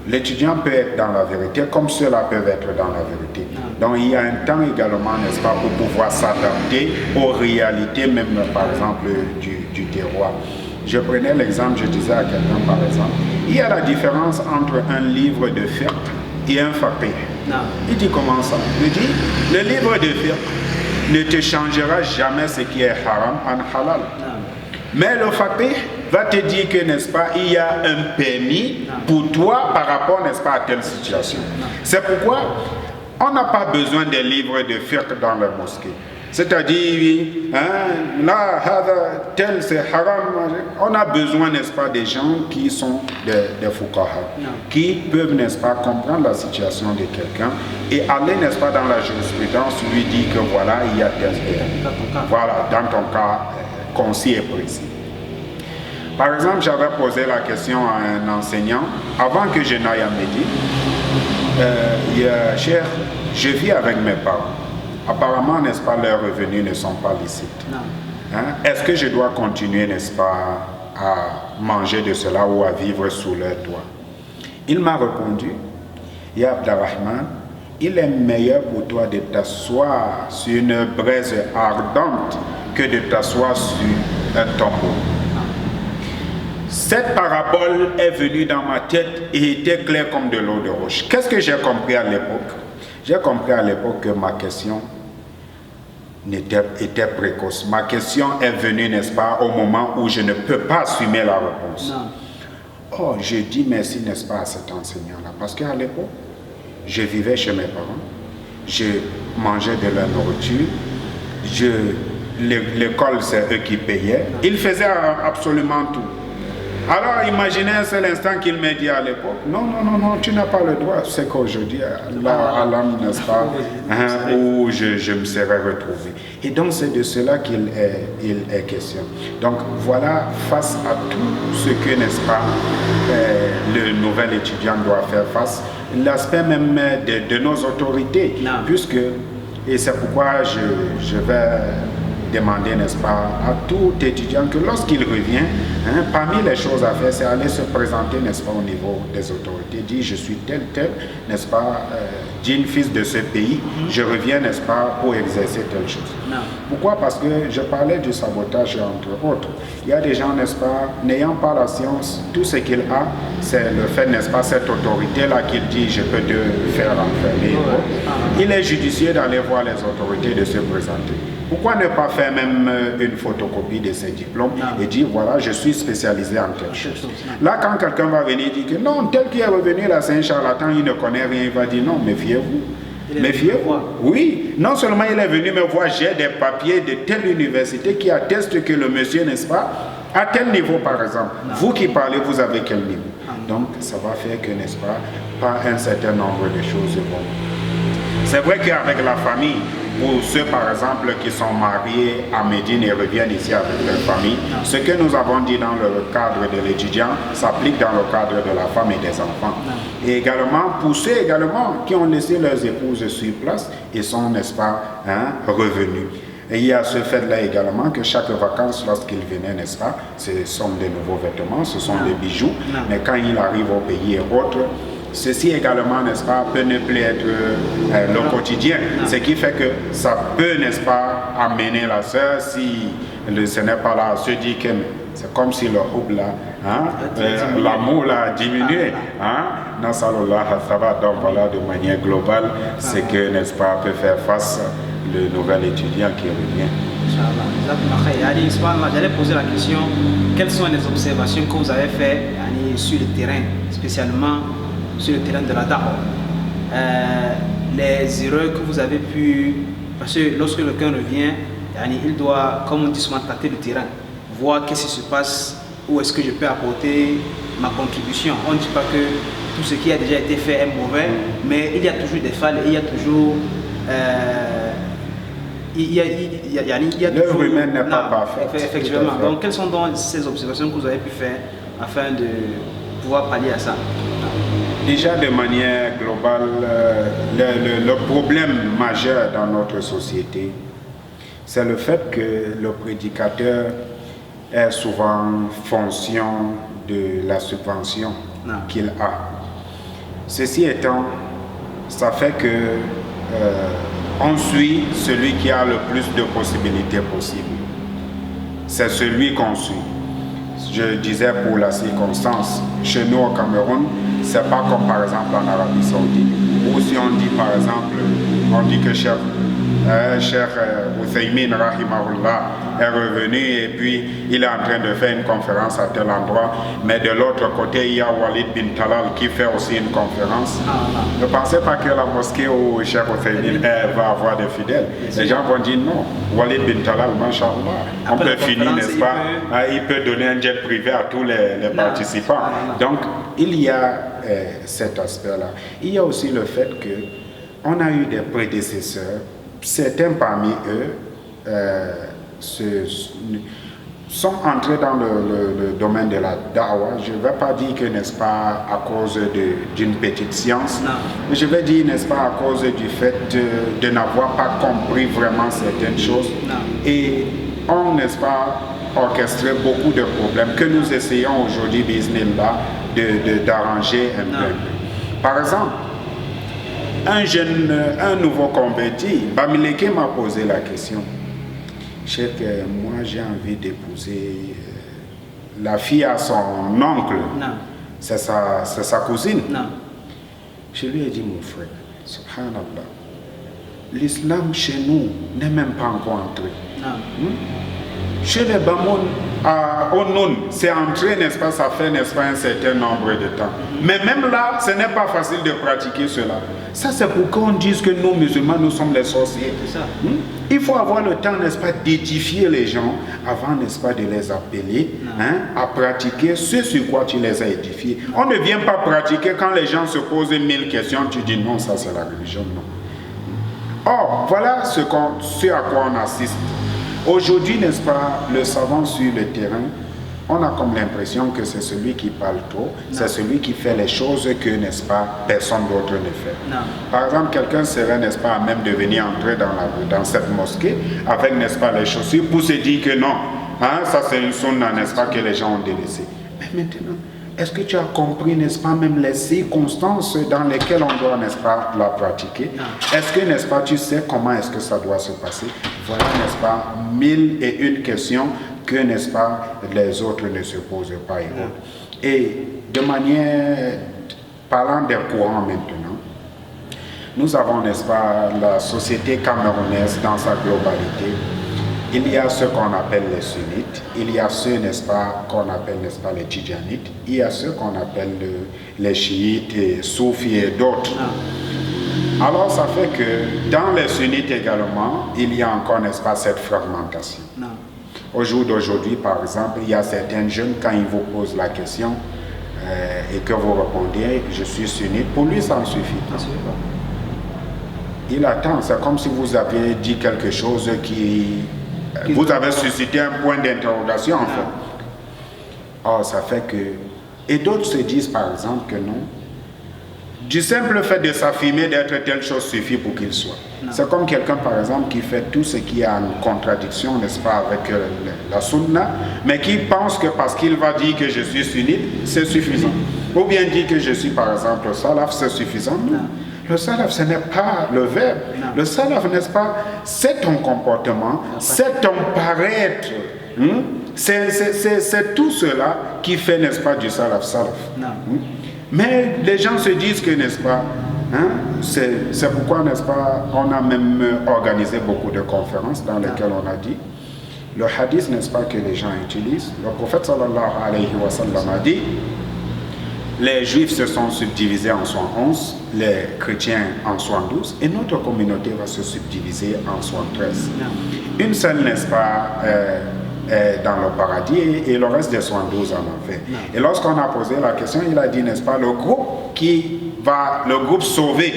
L'étudiant peut être dans la vérité comme ceux-là peuvent être dans la vérité. Donc il y a un temps également, n'est-ce pas, pour pouvoir s'adapter aux réalités même par exemple du terroir. Je prenais l'exemple, je disais à quelqu'un par exemple, il y a la différence entre un livre de fiqh et un faqih. Il dit comment ça? Il dit, le livre de fiqh ne te changera jamais ce qui est haram en halal. Mais le faqih va te dire que, n'est-ce pas, il y a un permis pour toi par rapport, n'est-ce pas, à telle situation. C'est pourquoi on n'a pas besoin des livres de fiqh dans la mosquée. C'est-à-dire, hein, là, tel c'est haram. On a besoin, n'est-ce pas, des gens qui sont des fuqaha, qui peuvent, n'est-ce pas, comprendre la situation de quelqu'un et aller, n'est-ce pas, dans la jurisprudence, lui dire que voilà, il y a tel. Voilà, dans ton cas concis et précis. Par exemple, j'avais posé la question à un enseignant avant que je n'aille à Médine. Cher, je vis avec mes parents. Apparemment, n'est-ce pas, leurs revenus ne sont pas licites. Hein? Est-ce que je dois continuer, n'est-ce pas, à manger de cela ou à vivre sous leur toit? Il m'a répondu, Ya Abdarrahman, il est meilleur pour toi de t'asseoir sur une braise ardente que de t'asseoir sur un tombeau. Cette parabole est venue dans ma tête et était claire comme de l'eau de roche. Qu'est-ce que j'ai compris à l'époque? J'ai compris à l'époque que ma question était précoce. Ma question est venue, n'est-ce pas, au moment où je ne peux pas assumer la réponse. Oh, je dis merci, n'est-ce pas, à cet enseignant-là. Parce qu'à l'époque, je vivais chez mes parents, je mangeais de la nourriture, l'école, c'est eux qui payaient. Ils faisaient absolument tout. Alors imaginez un seul instant qu'il m'a dit à l'époque, non, tu n'as pas le droit. C'est qu'aujourd'hui, là, à l'âme, n'est-ce pas, hein, où je me serais retrouvé. Et donc c'est de cela qu'il est question. Donc voilà, face à tout ce que, n'est-ce pas, le nouvel étudiant doit faire face, l'aspect même de nos autorités, puisque, et c'est pourquoi je vais demander, n'est-ce pas, à tout étudiant que lorsqu'il revient, hein, parmi les choses à faire, c'est aller se présenter, n'est-ce pas, au niveau des autorités, dire je suis tel, n'est-ce pas, digne fils de ce pays, je reviens, n'est-ce pas, pour exercer telle chose. Pourquoi? Parce que je parlais du sabotage entre autres. Il y a des gens, n'est-ce pas, n'ayant pas la science, tout ce qu'il a, c'est le fait, n'est-ce pas, cette autorité-là qu'il dit je peux te faire enfermer. Il est judicieux d'aller voir les autorités, de se présenter. Pourquoi ne pas faire même une photocopie de ses diplômes et dire voilà, je suis spécialisé en telle chose. Là, quand quelqu'un va venir dire que non, tel qui est revenu là, c'est un charlatan, il ne connaît rien, il va dire non, méfiez-vous. Méfiez-vous. Oui, non seulement il est venu me voir, j'ai des papiers de telle université qui attestent que le monsieur, n'est-ce pas, à tel niveau par exemple. Vous qui parlez, vous avez quel niveau? Donc, ça va faire que, n'est-ce pas, un certain nombre de choses vont. C'est vrai qu'avec la famille, pour ceux par exemple qui sont mariés à Médine et reviennent ici avec leur famille, ce que nous avons dit dans le cadre de l'étudiant s'applique dans le cadre de la femme et des enfants. Et également pour ceux également qui ont laissé leurs épouses sur place et sont, n'est-ce pas, hein, revenus. Et il y a ce fait-là également que chaque vacances, lorsqu'il venait, n'est-ce pas, ce sont des nouveaux vêtements, ce sont des bijoux. Mais quand il arrive au pays et autres, ceci également, n'est-ce pas, peut ne plus être le quotidien. Ce qui fait que ça peut, n'est-ce pas, amener la sœur, si ce n'est pas là, se dit que c'est comme si le hub là, l'amour là a diminué. Donc voilà, de manière globale, c'est que, n'est-ce pas, peut faire face le nouvel étudiant qui revient. J'allais poser la question, quelles sont les observations que vous avez faites sur le terrain, spécialement sur le terrain de la da'wah, les erreurs que vous avez pu, parce que lorsque quelqu'un revient, il doit, comme on dit souvent, tâter le terrain, voir qu'est-ce qui se passe, où est-ce que je peux apporter ma contribution. On ne dit pas que tout ce qui a déjà été fait est mauvais, mais il y a toujours des failles, il y a toujours... l'œuvre humaine n'est pas parfaite. Effectivement. Donc, quelles sont donc ces observations que vous avez pu faire afin de pouvoir pallier à ça? Déjà, de manière globale, le problème majeur dans notre société, c'est le fait que le prédicateur est souvent fonction de la subvention qu'il a. Ceci étant, ça fait que on suit celui qui a le plus de possibilités possibles. C'est celui qu'on suit. Je disais pour la circonstance, chez nous au Cameroun, c'est pas comme par exemple en Arabie Saoudite, ou si on dit par exemple, on dit que Cheikh Uthaymin Rahimahullah est revenu et puis il est en train de faire une conférence à tel endroit, mais de l'autre côté il y a Walid bin Talal qui fait aussi une conférence. Ne pensez pas que la mosquée où Cheikh Uthaymin va avoir des fidèles. Les gens vont dire non, Walid bin Talal, mashallah, on peut finir, n'est-ce pas, il peut donner un jet privé à tous les participants. Donc il y a cet aspect-là. Il y a aussi le fait que on a eu des prédécesseurs, certains parmi eux sont entrés dans le domaine de la da'wah. Je ne vais pas dire que, n'est-ce pas, à cause d'une petite science, mais je vais dire, n'est-ce pas, à cause du fait de n'avoir pas compris vraiment certaines choses. Et on, n'est-ce pas, orchestré beaucoup de problèmes que nous essayons aujourd'hui, bismillah, d'arranger un peu. Par exemple, un nouveau converti, Bamileke m'a posé la question. Cheikh, moi j'ai envie d'épouser la fille à son oncle. C'est sa cousine. Je lui ai dit, mon frère, subhanallah, l'islam chez nous n'est même pas encore entré. Chez les Bamoun, au Noun, c'est entré, n'est-ce pas, ça fait, n'est-ce pas, un certain nombre de temps. Mais même là, ce n'est pas facile de pratiquer cela. Ça, c'est pour qu'on dise que nous, musulmans, nous sommes les sorciers. Il faut avoir le temps, n'est-ce pas, d'édifier les gens avant, n'est-ce pas, de les appeler à pratiquer ce sur quoi tu les as édifiés. On ne vient pas pratiquer quand les gens se posent 1000 questions, tu dis non, ça c'est la religion, non. Or, voilà ce à quoi on assiste. Aujourd'hui, n'est-ce pas, le savant sur le terrain, on a comme l'impression que c'est celui qui parle trop, c'est celui qui fait les choses que, n'est-ce pas, personne d'autre ne fait. Par exemple, quelqu'un serait, n'est-ce pas, à même de venir entrer dans cette mosquée avec, n'est-ce pas, les chaussures pour se dire que non, ça c'est une sunna, n'est-ce pas, que les gens ont délaissé. Mais maintenant, est-ce que tu as compris, n'est-ce pas, même les circonstances dans lesquelles on doit, n'est-ce pas, la pratiquer? Est-ce que, n'est-ce pas, tu sais comment est-ce que ça doit se passer? Voilà, n'est-ce pas, 1001 questions que, n'est-ce pas, les autres ne se posent pas. Et de manière, parlant des courants maintenant, nous avons, n'est-ce pas, la société camerounaise dans sa globalité. Il y a ceux qu'on appelle les sunnites, il y a ceux, n'est-ce pas, qu'on appelle, n'est-ce pas, les tidjanites, il y a ceux qu'on appelle les chiites, et soufis et d'autres. Alors ça fait que dans les sunnites également, il y a encore, n'est-ce pas, cette fragmentation. Au jour d'aujourd'hui, par exemple, il y a certains jeunes, quand ils vous posent la question et que vous répondez, je suis sunnite, pour lui ça ne suffit pas. Il attend, c'est comme si vous aviez dit quelque chose vous avez suscité un point d'interrogation en fait. Or, ça fait que... Et d'autres se disent par exemple que non, Du simple fait de s'affirmer d'être telle chose suffit pour qu'il soit. C'est comme quelqu'un, par exemple, qui fait tout ce qui est en contradiction, n'est-ce pas, avec la sunna, mais qui pense que parce qu'il va dire que je suis sunnite, c'est suffisant. Ou bien dire que je suis, par exemple, salaf, c'est suffisant. Non. Le salaf, ce n'est pas le verbe. Le salaf, n'est-ce pas, c'est ton comportement, c'est ton paraître. C'est tout cela qui fait, n'est-ce pas, du salaf. Mais les gens se disent que, n'est-ce pas, c'est pourquoi, n'est-ce pas, on a même organisé beaucoup de conférences dans lesquelles on a dit, le hadith, n'est-ce pas, que les gens utilisent, le prophète sallallahu alayhi wa sallam a dit, les juifs se sont subdivisés en 111, les chrétiens en 112, et notre communauté va se subdiviser en 113. Une seule, n'est-ce pas, dans le paradis et le reste des 112 en enfer. Et lorsqu'on a posé la question, il a dit, n'est-ce pas, le groupe sauvé.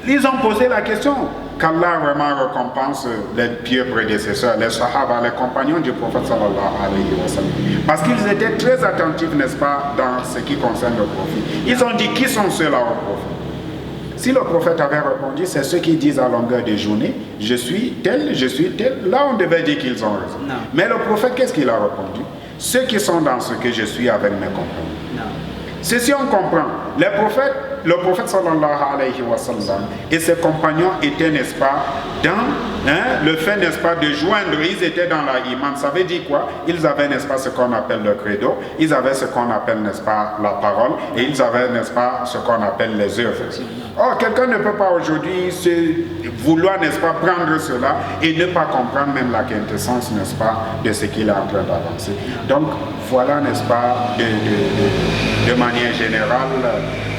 Ils ont posé la question qu'Allah vraiment récompense les pieux prédécesseurs, les sahaba, les compagnons du prophète sallallahu alayhi wa sallam. Parce qu'ils étaient très attentifs, n'est-ce pas, dans ce qui concerne le prophète. Ils ont dit, qui sont ceux-là au prophète? Si le prophète avait répondu, c'est ceux qui disent à longueur de journée, je suis tel, là on devait dire qu'ils ont raison. Non. Mais le prophète, qu'est-ce qu'il a répondu? Ceux qui sont dans ce que je suis avec mes compagnons. Ceci on comprend. Le prophète sallallahu alayhi wa sallam et ses compagnons étaient, n'est-ce pas, dans le fait, n'est-ce pas, de joindre, ils étaient dans la iman. Ça veut dire quoi? Ils avaient, n'est-ce pas, ce qu'on appelle le credo, ils avaient ce qu'on appelle, n'est-ce pas, la parole, et ils avaient, n'est-ce pas, ce qu'on appelle les œuvres. Or, quelqu'un ne peut pas aujourd'hui vouloir, n'est-ce pas, prendre cela et ne pas comprendre même la quintessence, n'est-ce pas, de ce qu'il est en train d'avancer. Donc, voilà, n'est-ce pas, de manière générale,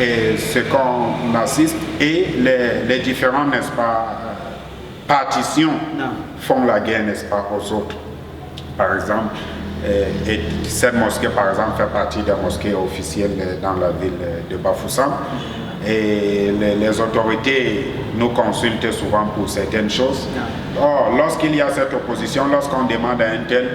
et ce qu'on assiste et les différents, n'est-ce pas, partitions font la guerre, n'est-ce pas, aux autres. Par exemple, et cette mosquée, par exemple, fait partie des mosquées officielles dans la ville de Bafoussam. Et les autorités nous consultent souvent pour certaines choses. Or, lorsqu'il y a cette opposition, lorsqu'on demande à un tel,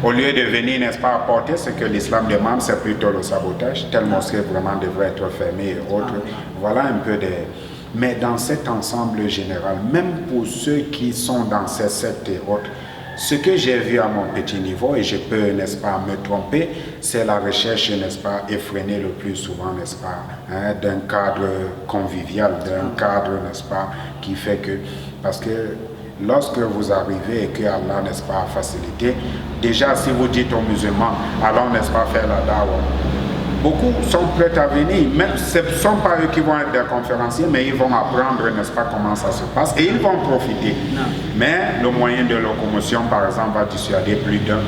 au lieu de venir, n'est-ce pas, apporter ce que l'islam demande, c'est plutôt le sabotage. Telle mosquée vraiment devrait être fermée et autres. Voilà un peu des... Mais dans cet ensemble général, même pour ceux qui sont dans ces sectes et autres, ce que j'ai vu à mon petit niveau, et je peux, n'est-ce pas, me tromper, c'est la recherche, n'est-ce pas, effrénée le plus souvent, n'est-ce pas, d'un cadre convivial, d'un cadre, n'est-ce pas, qui fait que... Parce que lorsque vous arrivez et que Allah, n'est-ce pas, a facilité, déjà si vous dites aux musulmans, allons, n'est-ce pas, faire la dawa, beaucoup sont prêts à venir, même ce ne sont pas eux qui vont être des conférenciers, mais ils vont apprendre, n'est-ce pas, comment ça se passe, et ils vont profiter. Mais le moyen de locomotion, par exemple, va dissuader plus d'un.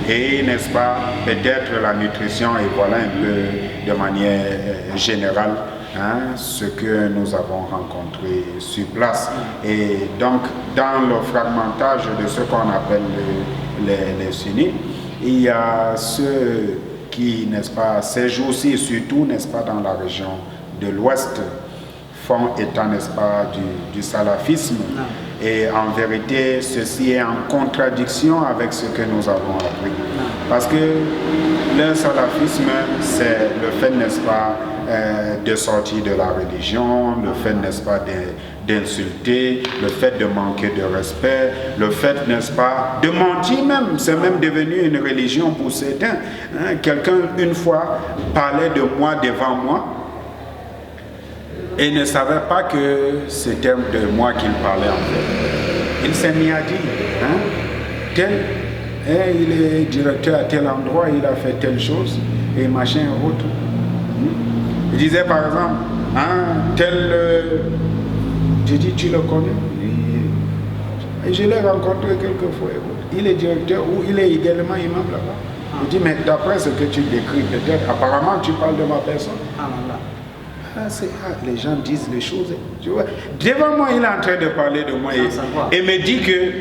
Et, n'est-ce pas, peut-être la nutrition, et voilà un peu de manière générale ce que nous avons rencontré sur place. Et donc, dans le fragmentage de ce qu'on appelle les sunnites, il y a ceux qui, n'est-ce pas, ces jours-ci, surtout, n'est-ce pas, dans la région de l'Ouest, font état, n'est-ce pas, du salafisme. Et en vérité, ceci est en contradiction avec ce que nous avons appris. Parce que le salafisme, c'est le fait, n'est-ce pas, de sortir de la religion, le fait, n'est-ce pas, d'insulter, le fait de manquer de respect, le fait, n'est-ce pas, de mentir même. C'est même devenu une religion pour certains. Quelqu'un, une fois, parlait de moi devant moi et ne savait pas que c'était de moi qu'il parlait en fait. Il s'est mis à dire, il est directeur à tel endroit, il a fait telle chose, et machin et autre. Il disait par exemple, j'ai dit, tu le connais? Et je l'ai rencontré quelques fois. Il est directeur ou il est également imam là-bas. Il dit, mais d'après ce que tu décris, peut-être, apparemment tu parles de ma personne. Les gens disent les choses. Tu vois. Devant moi, il est en train de parler de moi et me dit que,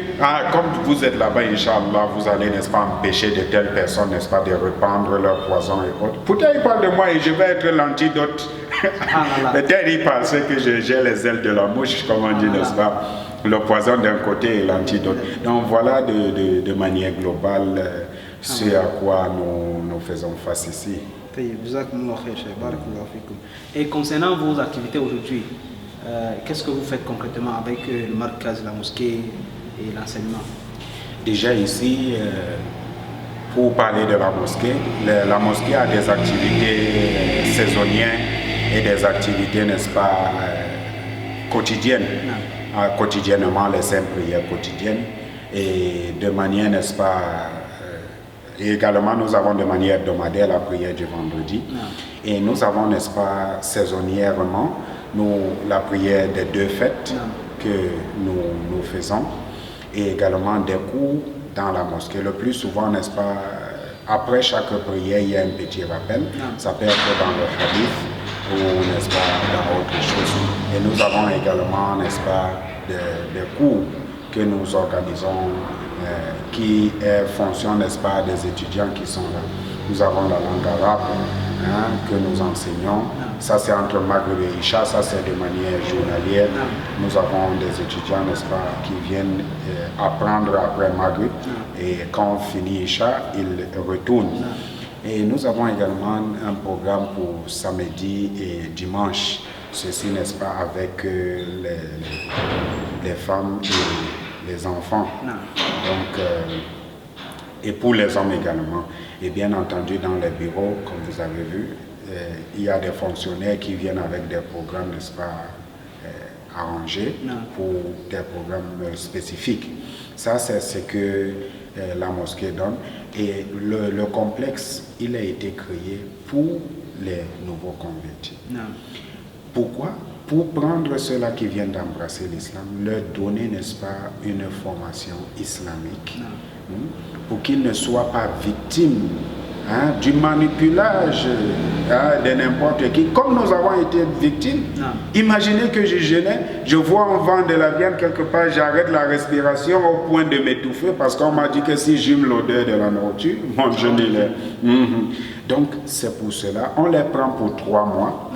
comme vous êtes là-bas, Inch'Allah, vous allez, n'est-ce pas, empêcher de telles personnes, n'est-ce pas, de répandre leur poison et autres. Pourtant, il parle de moi et je vais être l'antidote. Peut-être il pensait que j'ai les ailes de la mouche, comme on dit, n'est-ce pas, le poison d'un côté et l'antidote. Donc voilà de manière globale ce à quoi nous faisons face ici. Et concernant vos activités aujourd'hui, qu'est-ce que vous faites concrètement avec le markaz, la mosquée et l'enseignement? Déjà ici, pour parler de la mosquée a des activités saisonnières et des activités, n'est-ce pas, quotidiennes. Quotidiennement, les 5 prières quotidiennes. Et de manière, n'est-ce pas, et également nous avons de manière hebdomadaire la prière du vendredi. Et nous avons, n'est-ce pas, saisonnièrement, la prière des 2 fêtes que nous faisons. Et également des cours dans la mosquée. Le plus souvent, n'est-ce pas, après chaque prière, il y a un petit rappel. Ça peut être dans le hadith ou, n'est-ce pas, dans autre chose. Et nous avons également, n'est-ce pas, des cours que nous organisons qui est fonction, n'est-ce pas, des étudiants qui sont là. Nous avons la langue arabe que nous enseignons. Ça c'est entre Maghreb et Isha, ça c'est de manière journalière. Nous avons des étudiants, n'est-ce pas, qui viennent apprendre après Maghreb et quand on finit Isha, ils retournent. Et nous avons également un programme pour samedi et dimanche. Ceci, n'est-ce pas, avec les femmes et les enfants. Donc, et pour les hommes également. Et bien entendu, dans les bureaux, comme vous avez vu, il y a des fonctionnaires qui viennent avec des programmes, n'est-ce pas, arrangés pour des programmes spécifiques. Ça, c'est ce que la mosquée donne. Et le complexe, il a été créé pour les nouveaux convertis. Pourquoi? Pour prendre ceux-là qui viennent d'embrasser l'islam, leur donner, n'est-ce pas, une formation islamique, pour qu'ils ne soient pas victimes du manipulage de n'importe qui, comme nous avons été victimes. Imaginez que je jeûnais, je vois un vent de la viande quelque part, j'arrête la respiration au point de m'étouffer parce qu'on m'a dit que si j'aime l'odeur de la nourriture, mon jeûne il est. Donc c'est pour cela, on les prend pour 3 mois.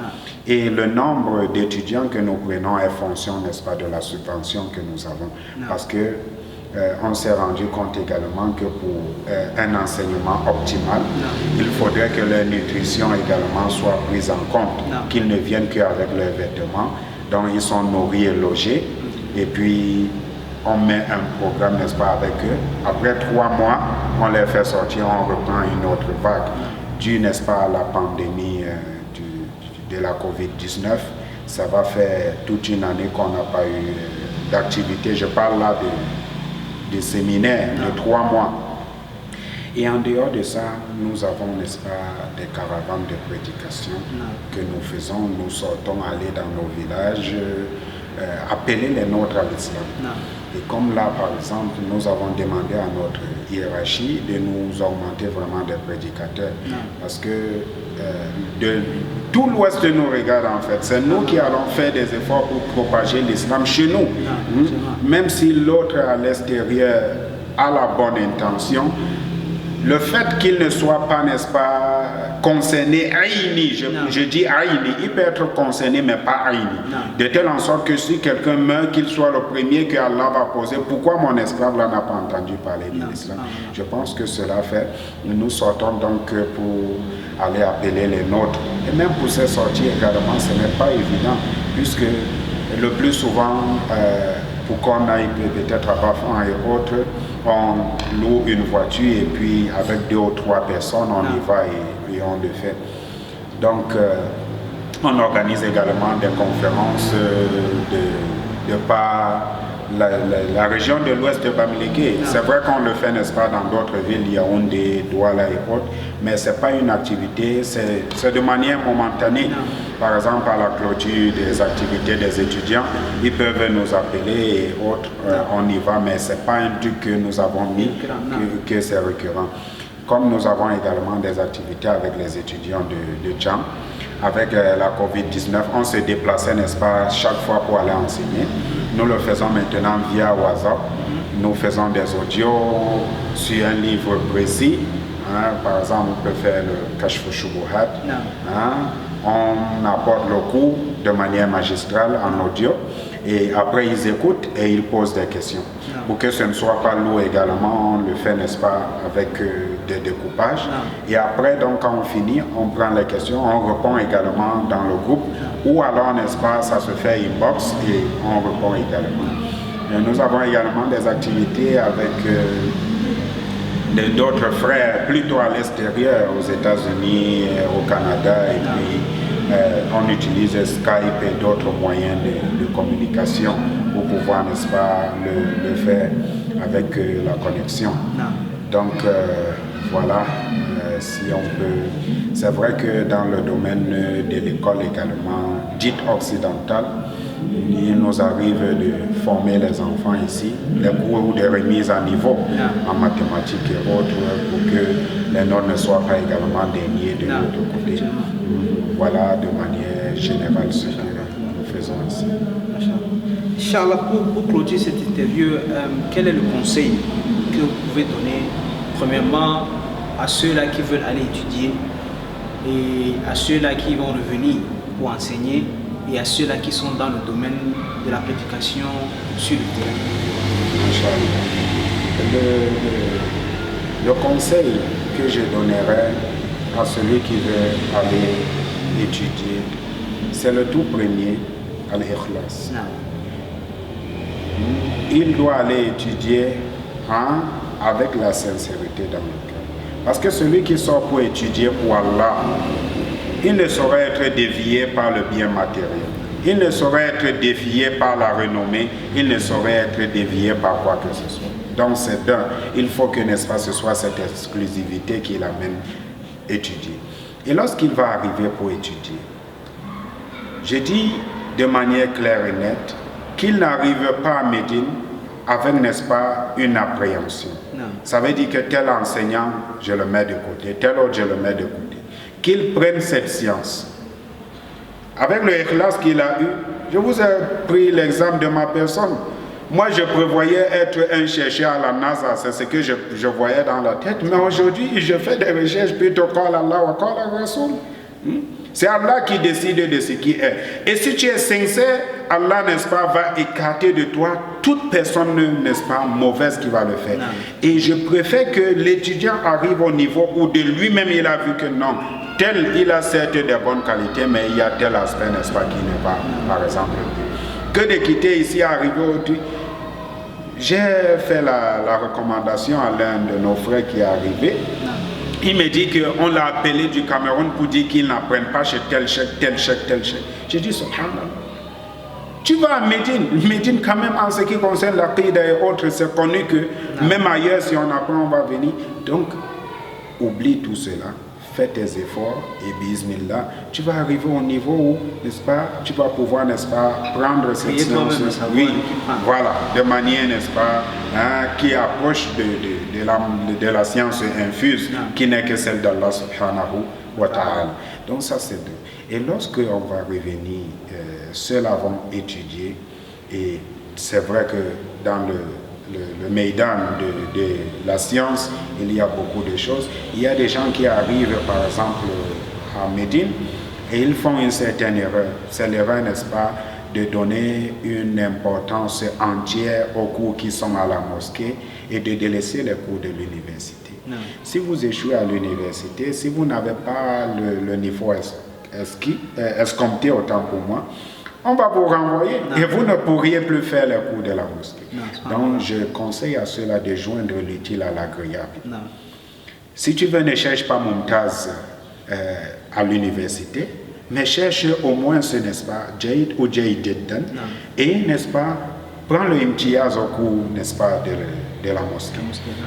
Et le nombre d'étudiants que nous prenons est fonction, n'est-ce pas, de la subvention que nous avons. Parce que on s'est rendu compte également que pour un enseignement optimal, il faudrait que leur nutrition également soit prise en compte, qu'ils ne viennent qu'avec leurs vêtements, donc ils sont nourris et logés, et puis on met un programme, n'est-ce pas, avec eux. Après 3 mois, on les fait sortir, on reprend une autre vague, dû, n'est-ce pas, à la pandémie de la COVID-19. Ça va faire toute une année qu'on n'a pas eu d'activité. Je parle là de séminaires de 3 mois. Et en dehors de ça, nous avons, n'est-ce pas, des caravanes de prédication que nous faisons. Nous sortons aller dans nos villages, appeler les nôtres à l'islam. Et comme là, par exemple, nous avons demandé à notre hiérarchie de nous augmenter vraiment des prédicateurs. Parce que tout l'Ouest nous regarde en fait. C'est nous qui allons faire des efforts pour propager l'islam chez nous. Même si l'autre à l'extérieur a la bonne intention, le fait qu'il ne soit pas, n'est-ce pas, concerné, aïni, je dis aïni, il peut être concerné mais pas aïni. De telle en sorte que si quelqu'un meurt, qu'il soit le premier que Allah va poser. Pourquoi mon esclave là n'a pas entendu parler de l'islam? Je pense que cela fait. Nous sortons donc pour aller appeler les nôtres. Et même pour ces sorties également, ce n'est pas évident, puisque le plus souvent, pour qu'on aille peut-être à Bafan et autres, on loue une voiture et puis avec 2 ou 3 personnes, on y va et on le fait. Donc, on organise également des conférences de par la région de l'ouest de Bamileke. C'est vrai qu'on le fait, n'est-ce pas, dans d'autres villes, Yaoundé, Douala et autres, mais ce n'est pas une activité, c'est de manière momentanée. Par exemple, à la clôture des activités des étudiants, ils peuvent nous appeler et autres, on y va, mais ce n'est pas un truc que nous avons mis, que c'est récurrent. Comme nous avons également des activités avec les étudiants de Djam, avec la COVID-19, on se déplaçait, n'est-ce pas, chaque fois pour aller enseigner. Nous le faisons maintenant via WhatsApp. Nous faisons des audios sur un livre précis. Par exemple, on peut faire le Kashf Shubuhat. On apporte le cours de manière magistrale en audio. Et après, ils écoutent et ils posent des questions. Pour que ce ne soit pas lourd également, on le fait, n'est-ce pas, avec des découpages. Et après, donc, quand on finit, on prend les questions, on répond également dans le groupe. Ou alors, n'est-ce pas, ça se fait inbox et on répond également. Et nous avons également des activités avec d'autres frères, plutôt à l'extérieur, aux États-Unis, au Canada, et puis on utilise Skype et d'autres moyens de communication pour pouvoir, n'est-ce pas, le faire avec la connexion. Donc voilà, si on peut. C'est vrai que dans le domaine de l'école également, dite occidentale, il nous arrive de former les enfants ici, des cours de remise à niveau en mathématiques et autres pour que les notes ne soient pas également déniées de l'autre côté. Voilà de manière générale ce que nous faisons ici. Inch'Allah, pour clôturer cette interview, quel est le conseil que vous pouvez donner premièrement à ceux-là qui veulent aller étudier et à ceux-là qui vont revenir pour enseigner et à ceux-là qui sont dans le domaine de la prédication sur le terrain? Le conseil que je donnerais à celui qui veut aller étudier, c'est le tout premier, al-ikhlas. Il doit aller étudier avec la sincérité dans le cœur. Parce que celui qui sort pour étudier pour Allah, il ne saurait être dévié par le bien matériel. Il ne saurait être dévié par la renommée. Il ne saurait être dévié par quoi que ce soit. Donc c'est il faut que, n'est-ce pas, ce soit cette exclusivité qui l'amène étudier. Et lorsqu'il va arriver pour étudier, je dis de manière claire et nette qu'il n'arrive pas à Médine avec, n'est-ce pas, une appréhension. Non. Ça veut dire que tel enseignant, je le mets de côté, tel autre, je le mets de côté. Qu'il prenne cette science. Avec le ikhlas qu'il a eu, je vous ai pris l'exemple de ma personne. Moi, je prévoyais être un chercheur à la NASA, c'est ce que je voyais dans la tête. Mais aujourd'hui, je fais des recherches plutôt qu'à Allah ou qu'à Rasoul. C'est Allah qui décide de ce qui est. Et si tu es sincère, Allah, n'est-ce pas, va écarter de toi toute personne, n'est-ce pas, mauvaise qui va le faire. Non. Et je préfère que l'étudiant arrive au niveau où de lui-même il a vu que non, tel il a certes des bonnes qualités, mais il y a tel aspect, n'est-ce pas, qui n'est pas, par exemple, que de quitter ici, arriver au-dessus. J'ai fait la recommandation à l'un de nos frères qui est arrivé. Non. Il me dit qu'on l'a appelé du Cameroun pour dire qu'il n'apprenne pas chez tel chèque, tel chèque, tel chèque. J'ai dit, subhanallah. Tu vas à Médine. Médine, quand même, en ce qui concerne la Qida et autres, c'est connu que même ailleurs, si on apprend, on va venir. Donc, oublie tout cela. Fais tes efforts et bismillah, tu vas arriver au niveau où, n'est-ce pas, tu vas pouvoir, n'est-ce pas, prendre cette science. Oui, voilà, de manière, n'est-ce pas, qui approche de la science infuse, qui n'est que celle d'Allah subhanahu wa ta'ala. Donc ça c'est deux. Et lorsque on va revenir, ceux-là vont étudier, et c'est vrai que dans le Meydan de la science, il y a beaucoup de choses. Il y a des gens qui arrivent, par exemple, à Médine, et ils font une certaine erreur. C'est l'erreur, n'est-ce pas, de donner une importance entière aux cours qui sont à la mosquée et de délaisser les cours de l'université. Si vous échouez à l'université, si vous n'avez pas le niveau escompté, autant pour moi, on va vous renvoyer et vous ne pourriez plus faire les cours de la mosquée. Donc je conseille à ceux-là de joindre l'utile à l'agréable. Si tu veux, ne cherche pas Mumtaz à l'université, mais cherche au moins ce, n'est-ce pas, Jaid ou Jaididdan, et, n'est-ce pas, prends le imtiyaz au cours, n'est-ce pas, de la mosquée.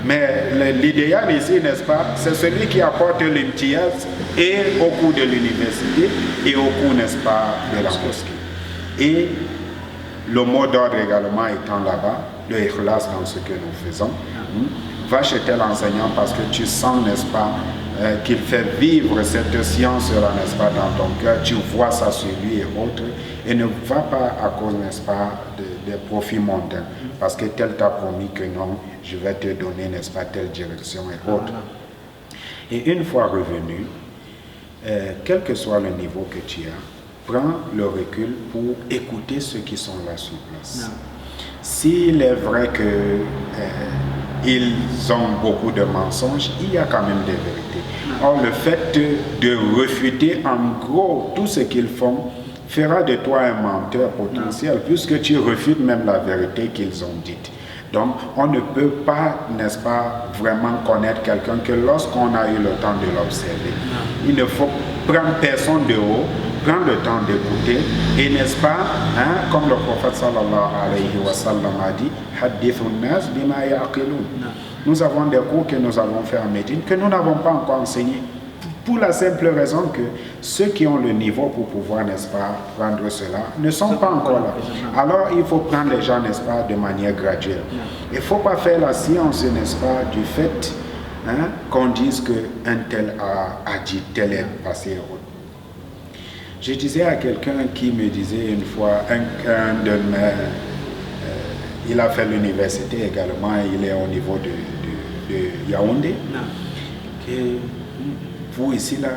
Mais l'idéal ici, n'est-ce pas, c'est celui qui apporte l'imtiyaz et au cours de l'université et au cours, n'est-ce pas, de la mosquée. Et le mot d'ordre également étant là-bas, le ikhlas dans ce que nous faisons. Va chez tel enseignant parce que tu sens, n'est-ce pas, qu'il fait vivre cette science-là, n'est-ce pas, dans ton cœur. Tu vois ça sur lui et autres. Et ne va pas à cause, n'est-ce pas, des profits mondains. Parce que tel t'a promis que non, je vais te donner, n'est-ce pas, telle direction et autres. Et une fois revenu, quel que soit le niveau que tu as, prend le recul pour écouter ceux qui sont là sur place. S'il est vrai que ils ont beaucoup de mensonges, il y a quand même des vérités. Or, le fait de refuter en gros tout ce qu'ils font fera de toi un menteur potentiel, puisque tu refutes même la vérité qu'ils ont dite. Donc, on ne peut pas, n'est-ce pas, vraiment connaître quelqu'un que lorsqu'on a eu le temps de l'observer. Il ne faut prendre personne de haut, prendre le temps d'écouter, et n'est-ce pas, hein, comme le prophète sallallahu alayhi wa sallam a dit, hadithun nas bima ya'qilun. Nous avons des cours que nous avons fait en Médine que nous n'avons pas encore enseignés. Pour la simple raison que ceux qui ont le niveau pour pouvoir, n'est-ce pas, prendre cela, ne sont pas encore là. Alors il faut prendre les gens, n'est-ce pas, de manière graduelle. Il ne faut pas faire la science, n'est-ce pas, du fait qu'on dise qu'un tel a dit, tel est passé. Je disais à quelqu'un qui me disait une fois, un de mes... il a fait l'université également, il est au niveau de Yaoundé. Que vous ici là,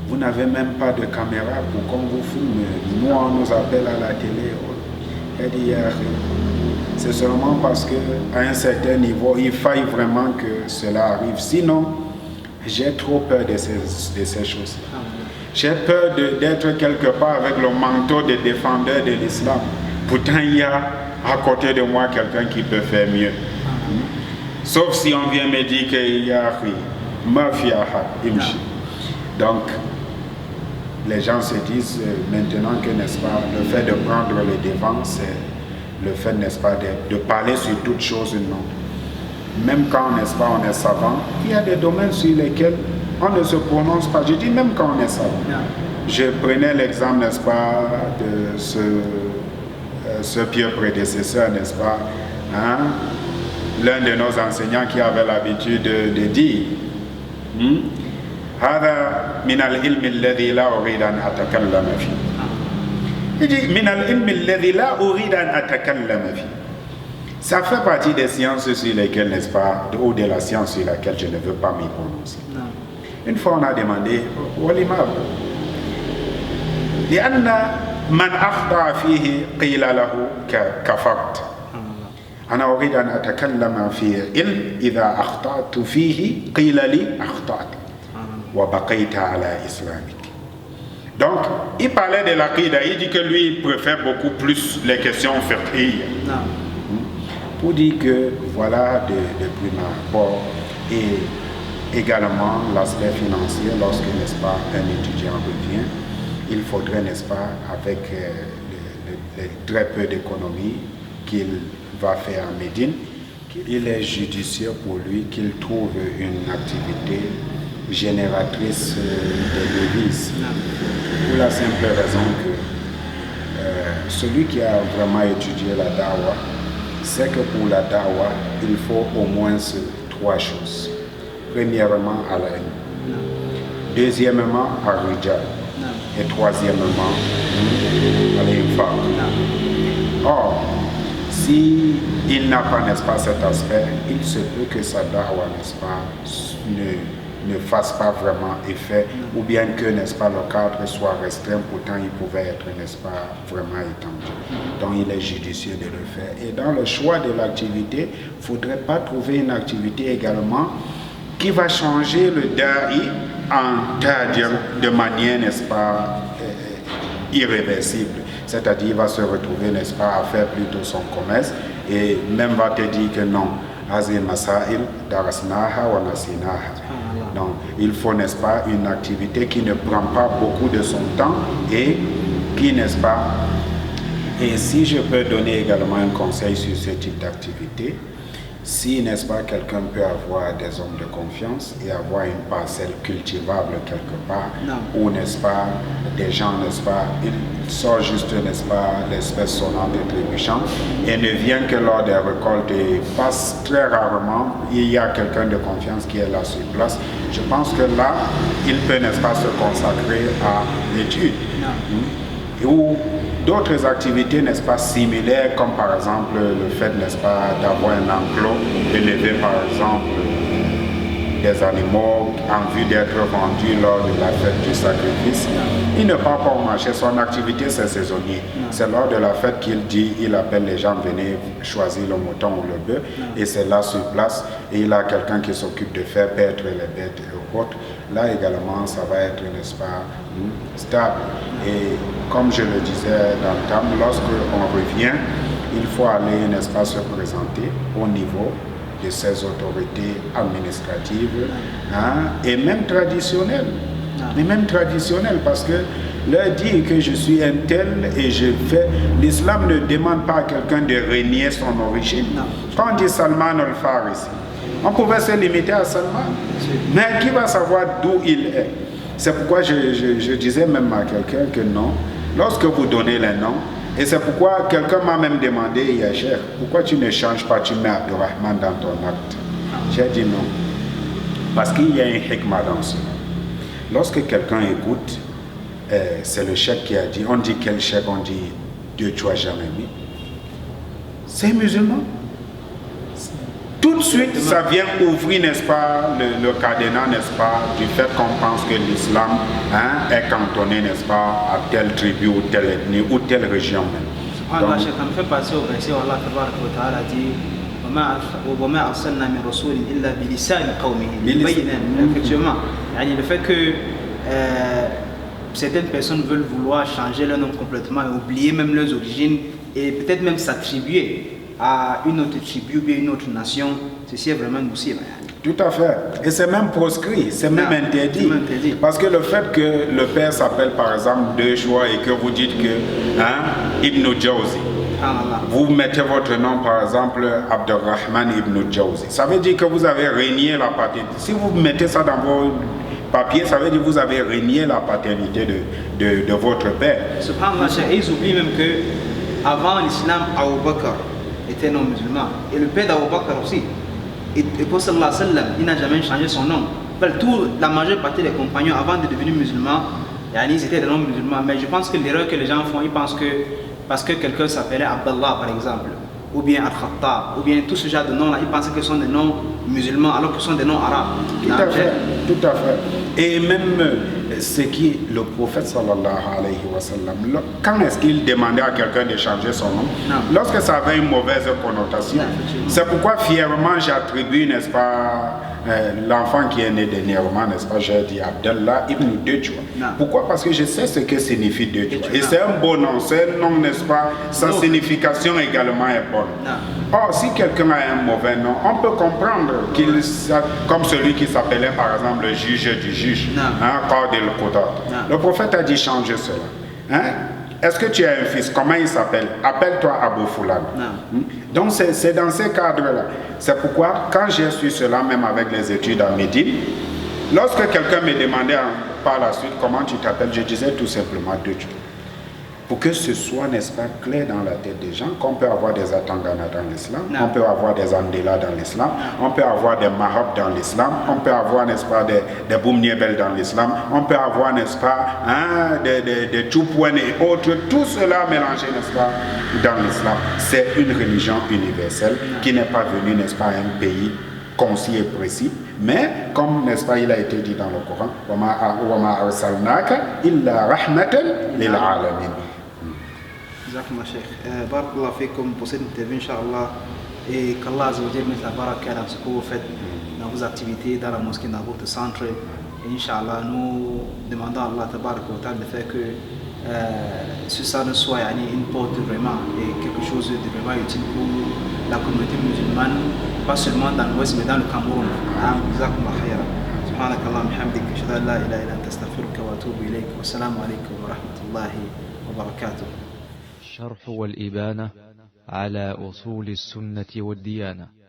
vous n'avez même pas de caméra pour qu'on vous filme. Nous on nous appelle à la télé. Il dit, c'est seulement parce qu'à un certain niveau, il faille vraiment que cela arrive. Sinon, j'ai trop peur de ces choses-là. J'ai peur d'être quelque part avec le manteau de défendeur de l'islam. Pourtant, il y a à côté de moi quelqu'un qui peut faire mieux. Sauf si on vient me dire qu'il y a mafia imshi. Donc, les gens se disent maintenant que, n'est-ce pas, le fait de prendre le devant, c'est le fait, n'est-ce pas, de parler sur toutes choses, non. Même quand, n'est-ce pas, on est savant, il y a des domaines sur lesquels on ne se prononce pas. Je dis même quand on est savant. Je prenais l'exemple, n'est-ce pas, de ce pieux prédécesseur, n'est-ce pas, hein? L'un de nos enseignants qui avait l'habitude de dire هذا من العلم الذي لا أريد أن أتكلم فيه. Il dit من العلم الذي لا أريد أن أتكلم فيه. Ça fait partie des sciences sur lesquelles, n'est-ce pas, ou de la science sur laquelle je ne veux pas m'y prononcer. Une fois on a demandé ولماذا؟ لأن من أخطأ فيه قيل له كفرت. أنا أريد أن أتكلم في علم إذا أخطأت فيه قيل لي أخطأت وبقيت على إسلامك. Donc, il parlait de l'aqida, il dit que lui, il préfère beaucoup plus les questions fiqhiyya. Pour dire que, voilà, de prime abord, et également l'aspect financier, lorsque, n'est-ce pas, un étudiant revient, il faudrait, n'est-ce pas, avec les très peu d'économies qu'il va faire en Médine, il est judicieux pour lui qu'il trouve une activité génératrice de devises. Pour la simple raison que celui qui a vraiment étudié la dawa sait que pour la dawa, il faut au moins trois choses. Premièrement, à la ilm. Deuxièmement, à rijal. Et troisièmement, à l'infaq. Or, si il n'a pas, n'est-ce pas, cet aspect, il se peut que sa dawa, n'est-ce pas, ne fasse pas vraiment effet, ou bien que, n'est-ce pas, le cadre soit restreint, pourtant il pouvait être, n'est-ce pas, vraiment étendu. Donc il est judicieux de le faire. Et dans le choix de l'activité, il ne faudrait pas trouver une activité également qui va changer le da'i en tadir de manière, n'est-ce pas, irréversible. C'est-à-dire il va se retrouver, n'est-ce pas, à faire plutôt son commerce et même va te dire que non, Azil Masail, Darasnaha wa Nasinaha. Donc il faut, n'est-ce pas, une activité qui ne prend pas beaucoup de son temps et qui, n'est-ce pas, et si je peux donner également un conseil sur ce type d'activité, si, n'est-ce pas, quelqu'un peut avoir des hommes de confiance et avoir une parcelle cultivable quelque part, ou, n'est-ce pas, des gens, n'est-ce pas, ils sortent juste, n'est-ce pas, l'espèce sonnante et trébuchante et ne vient que lors des récoltes et passe très rarement, il y a quelqu'un de confiance qui est là sur place. Je pense que là, il peut, n'est-ce pas, se consacrer à l'étude. Ou d'autres activités, n'est-ce pas, similaires, comme par exemple le fait, n'est-ce pas, d'avoir un enclos, d'élever par exemple des animaux en vue d'être vendus lors de la fête du sacrifice. Il ne part pas au marché, son activité c'est saisonnier. C'est lors de la fête qu'il dit, il appelle les gens, venez choisir le mouton ou le bœuf, et c'est là sur place, et il a quelqu'un qui s'occupe de faire paître les bêtes et autres. Là également, ça va être, n'est-ce pas, stable. Et comme je le disais dans le terme, lorsque on revient, il faut aller, n'est-ce pas, se présenter au niveau de ces autorités administratives et même traditionnelles. Mais même traditionnelles, parce que leur dire que je suis un tel et je fais... L'islam ne demande pas à quelqu'un de renier son origine. Quand on dit Salman al-Farisi, on pouvait se limiter à Salman. Mais qui va savoir d'où il est? C'est pourquoi je disais même à quelqu'un que non, lorsque vous donnez les noms, et c'est pourquoi quelqu'un m'a même demandé hier, cher, pourquoi tu ne changes pas, tu mets Abdurrahman dans ton acte? J'ai dit non. Parce qu'il y a un hikmah dans ça. Lorsque quelqu'un écoute, c'est le cheikh qui a dit, on dit quel cheikh, on dit Dieu tu as jamais mis. C'est musulman. Tout de suite, ça vient ouvrir, n'est-ce pas, le cadenas, n'est-ce pas, du fait qu'on pense que l'islam est cantonné, n'est-ce pas, à telle tribu ou telle ethnie ou telle région même. Allah, ça me fait passer au verset où Allah a dit effectivement, le fait que certaines personnes veulent vouloir changer leur nom complètement et oublier même leurs origines et peut-être même s'attribuer à une autre tribu ou bien une autre nation, ceci est vraiment possible. Tout à fait. Et c'est même proscrit, c'est même interdit. Parce que le fait que le père s'appelle par exemple deux choix et que vous dites que Ibn Jawzi, vous mettez votre nom par exemple Abdurrahman Ibn Jawzi, ça veut dire que vous avez renié la paternité. Si vous mettez ça dans vos papiers, ça veut dire que vous avez renié la paternité de votre père. Subhanallah, ils oublient même que avant l'islam, Abu Bakr était non musulman. Et le père d'Abu Bakr aussi. Et pour sallallahu alayhi wa sallam, il n'a jamais changé son nom. La majeure partie des compagnons, avant de devenir musulmans, ils étaient des noms musulmans. Mais je pense que l'erreur que les gens font, ils pensent que parce que quelqu'un s'appelait Abdallah par exemple, ou bien Al-Khattab, ou bien tout ce genre de noms-là, ils pensaient que ce sont des noms musulmans alors que ce sont des noms arabes. Tout à fait, tout à fait. Et même ce qui, le prophète sallallahu alayhi wa sallam, quand est-ce qu'il demandait à quelqu'un de changer son nom? Lorsque ça avait une mauvaise connotation. C'est pourquoi fièrement j'attribue, n'est-ce pas, l'enfant qui est né de Néerman, n'est-ce pas, j'ai dit Abdallah ibn Dechwa. Pourquoi? Parce que je sais ce que signifie Dechwa. Et c'est un beau nom, c'est un nom, n'est-ce pas, sa signification également est bonne. Or, si quelqu'un a un mauvais nom, on peut comprendre qu'il, comme celui qui s'appelait par exemple le juge du juge, le prophète a dit changer cela. Est-ce que tu as un fils? Comment il s'appelle? Appelle-toi Abu Fulan. Donc c'est dans ces cadres-là. C'est pourquoi quand j'ai su cela, même avec les études à Médine, lorsque quelqu'un me demandait par la suite comment tu t'appelles, je disais tout simplement Dechwa. Pour que ce soit, n'est-ce pas, clair dans la tête des gens, qu'on peut avoir des Atangana dans l'islam, on peut avoir des Andela dans l'islam, on peut avoir des Mahab dans l'islam, on peut avoir, n'est-ce pas, des Boumniebel dans l'islam, on peut avoir, n'est-ce pas, des Tchoupouane et autres, tout cela mélangé, n'est-ce pas, dans l'islam. C'est une religion universelle qui n'est pas venue, n'est-ce pas, à un pays concis et précis, mais comme, n'est-ce pas, il a été dit dans le Coran, « Wama arsalnaka illa rahmatan lil alamin » Barakallah fikum pour cette interview, Inch'Allah, et qu'Allah mette la baraka dans ce que vous faites, dans vos activités, dans la mosquée, dans votre centre. Et Inch'Allah, nous demandons à Allah de faire que ça ne soit une porte vraiment et quelque chose de vraiment utile pour la communauté musulmane, pas seulement dans l'Ouest, mais dans le Cameroun. سبحانك اللهم وبحمدك أشهد أن لا إله إلا أنت أستغفرك وأتوب إليك والسلام عليكم ورحمة الله وبركاته. الشرح والإبانة على أصول السنة والديانة.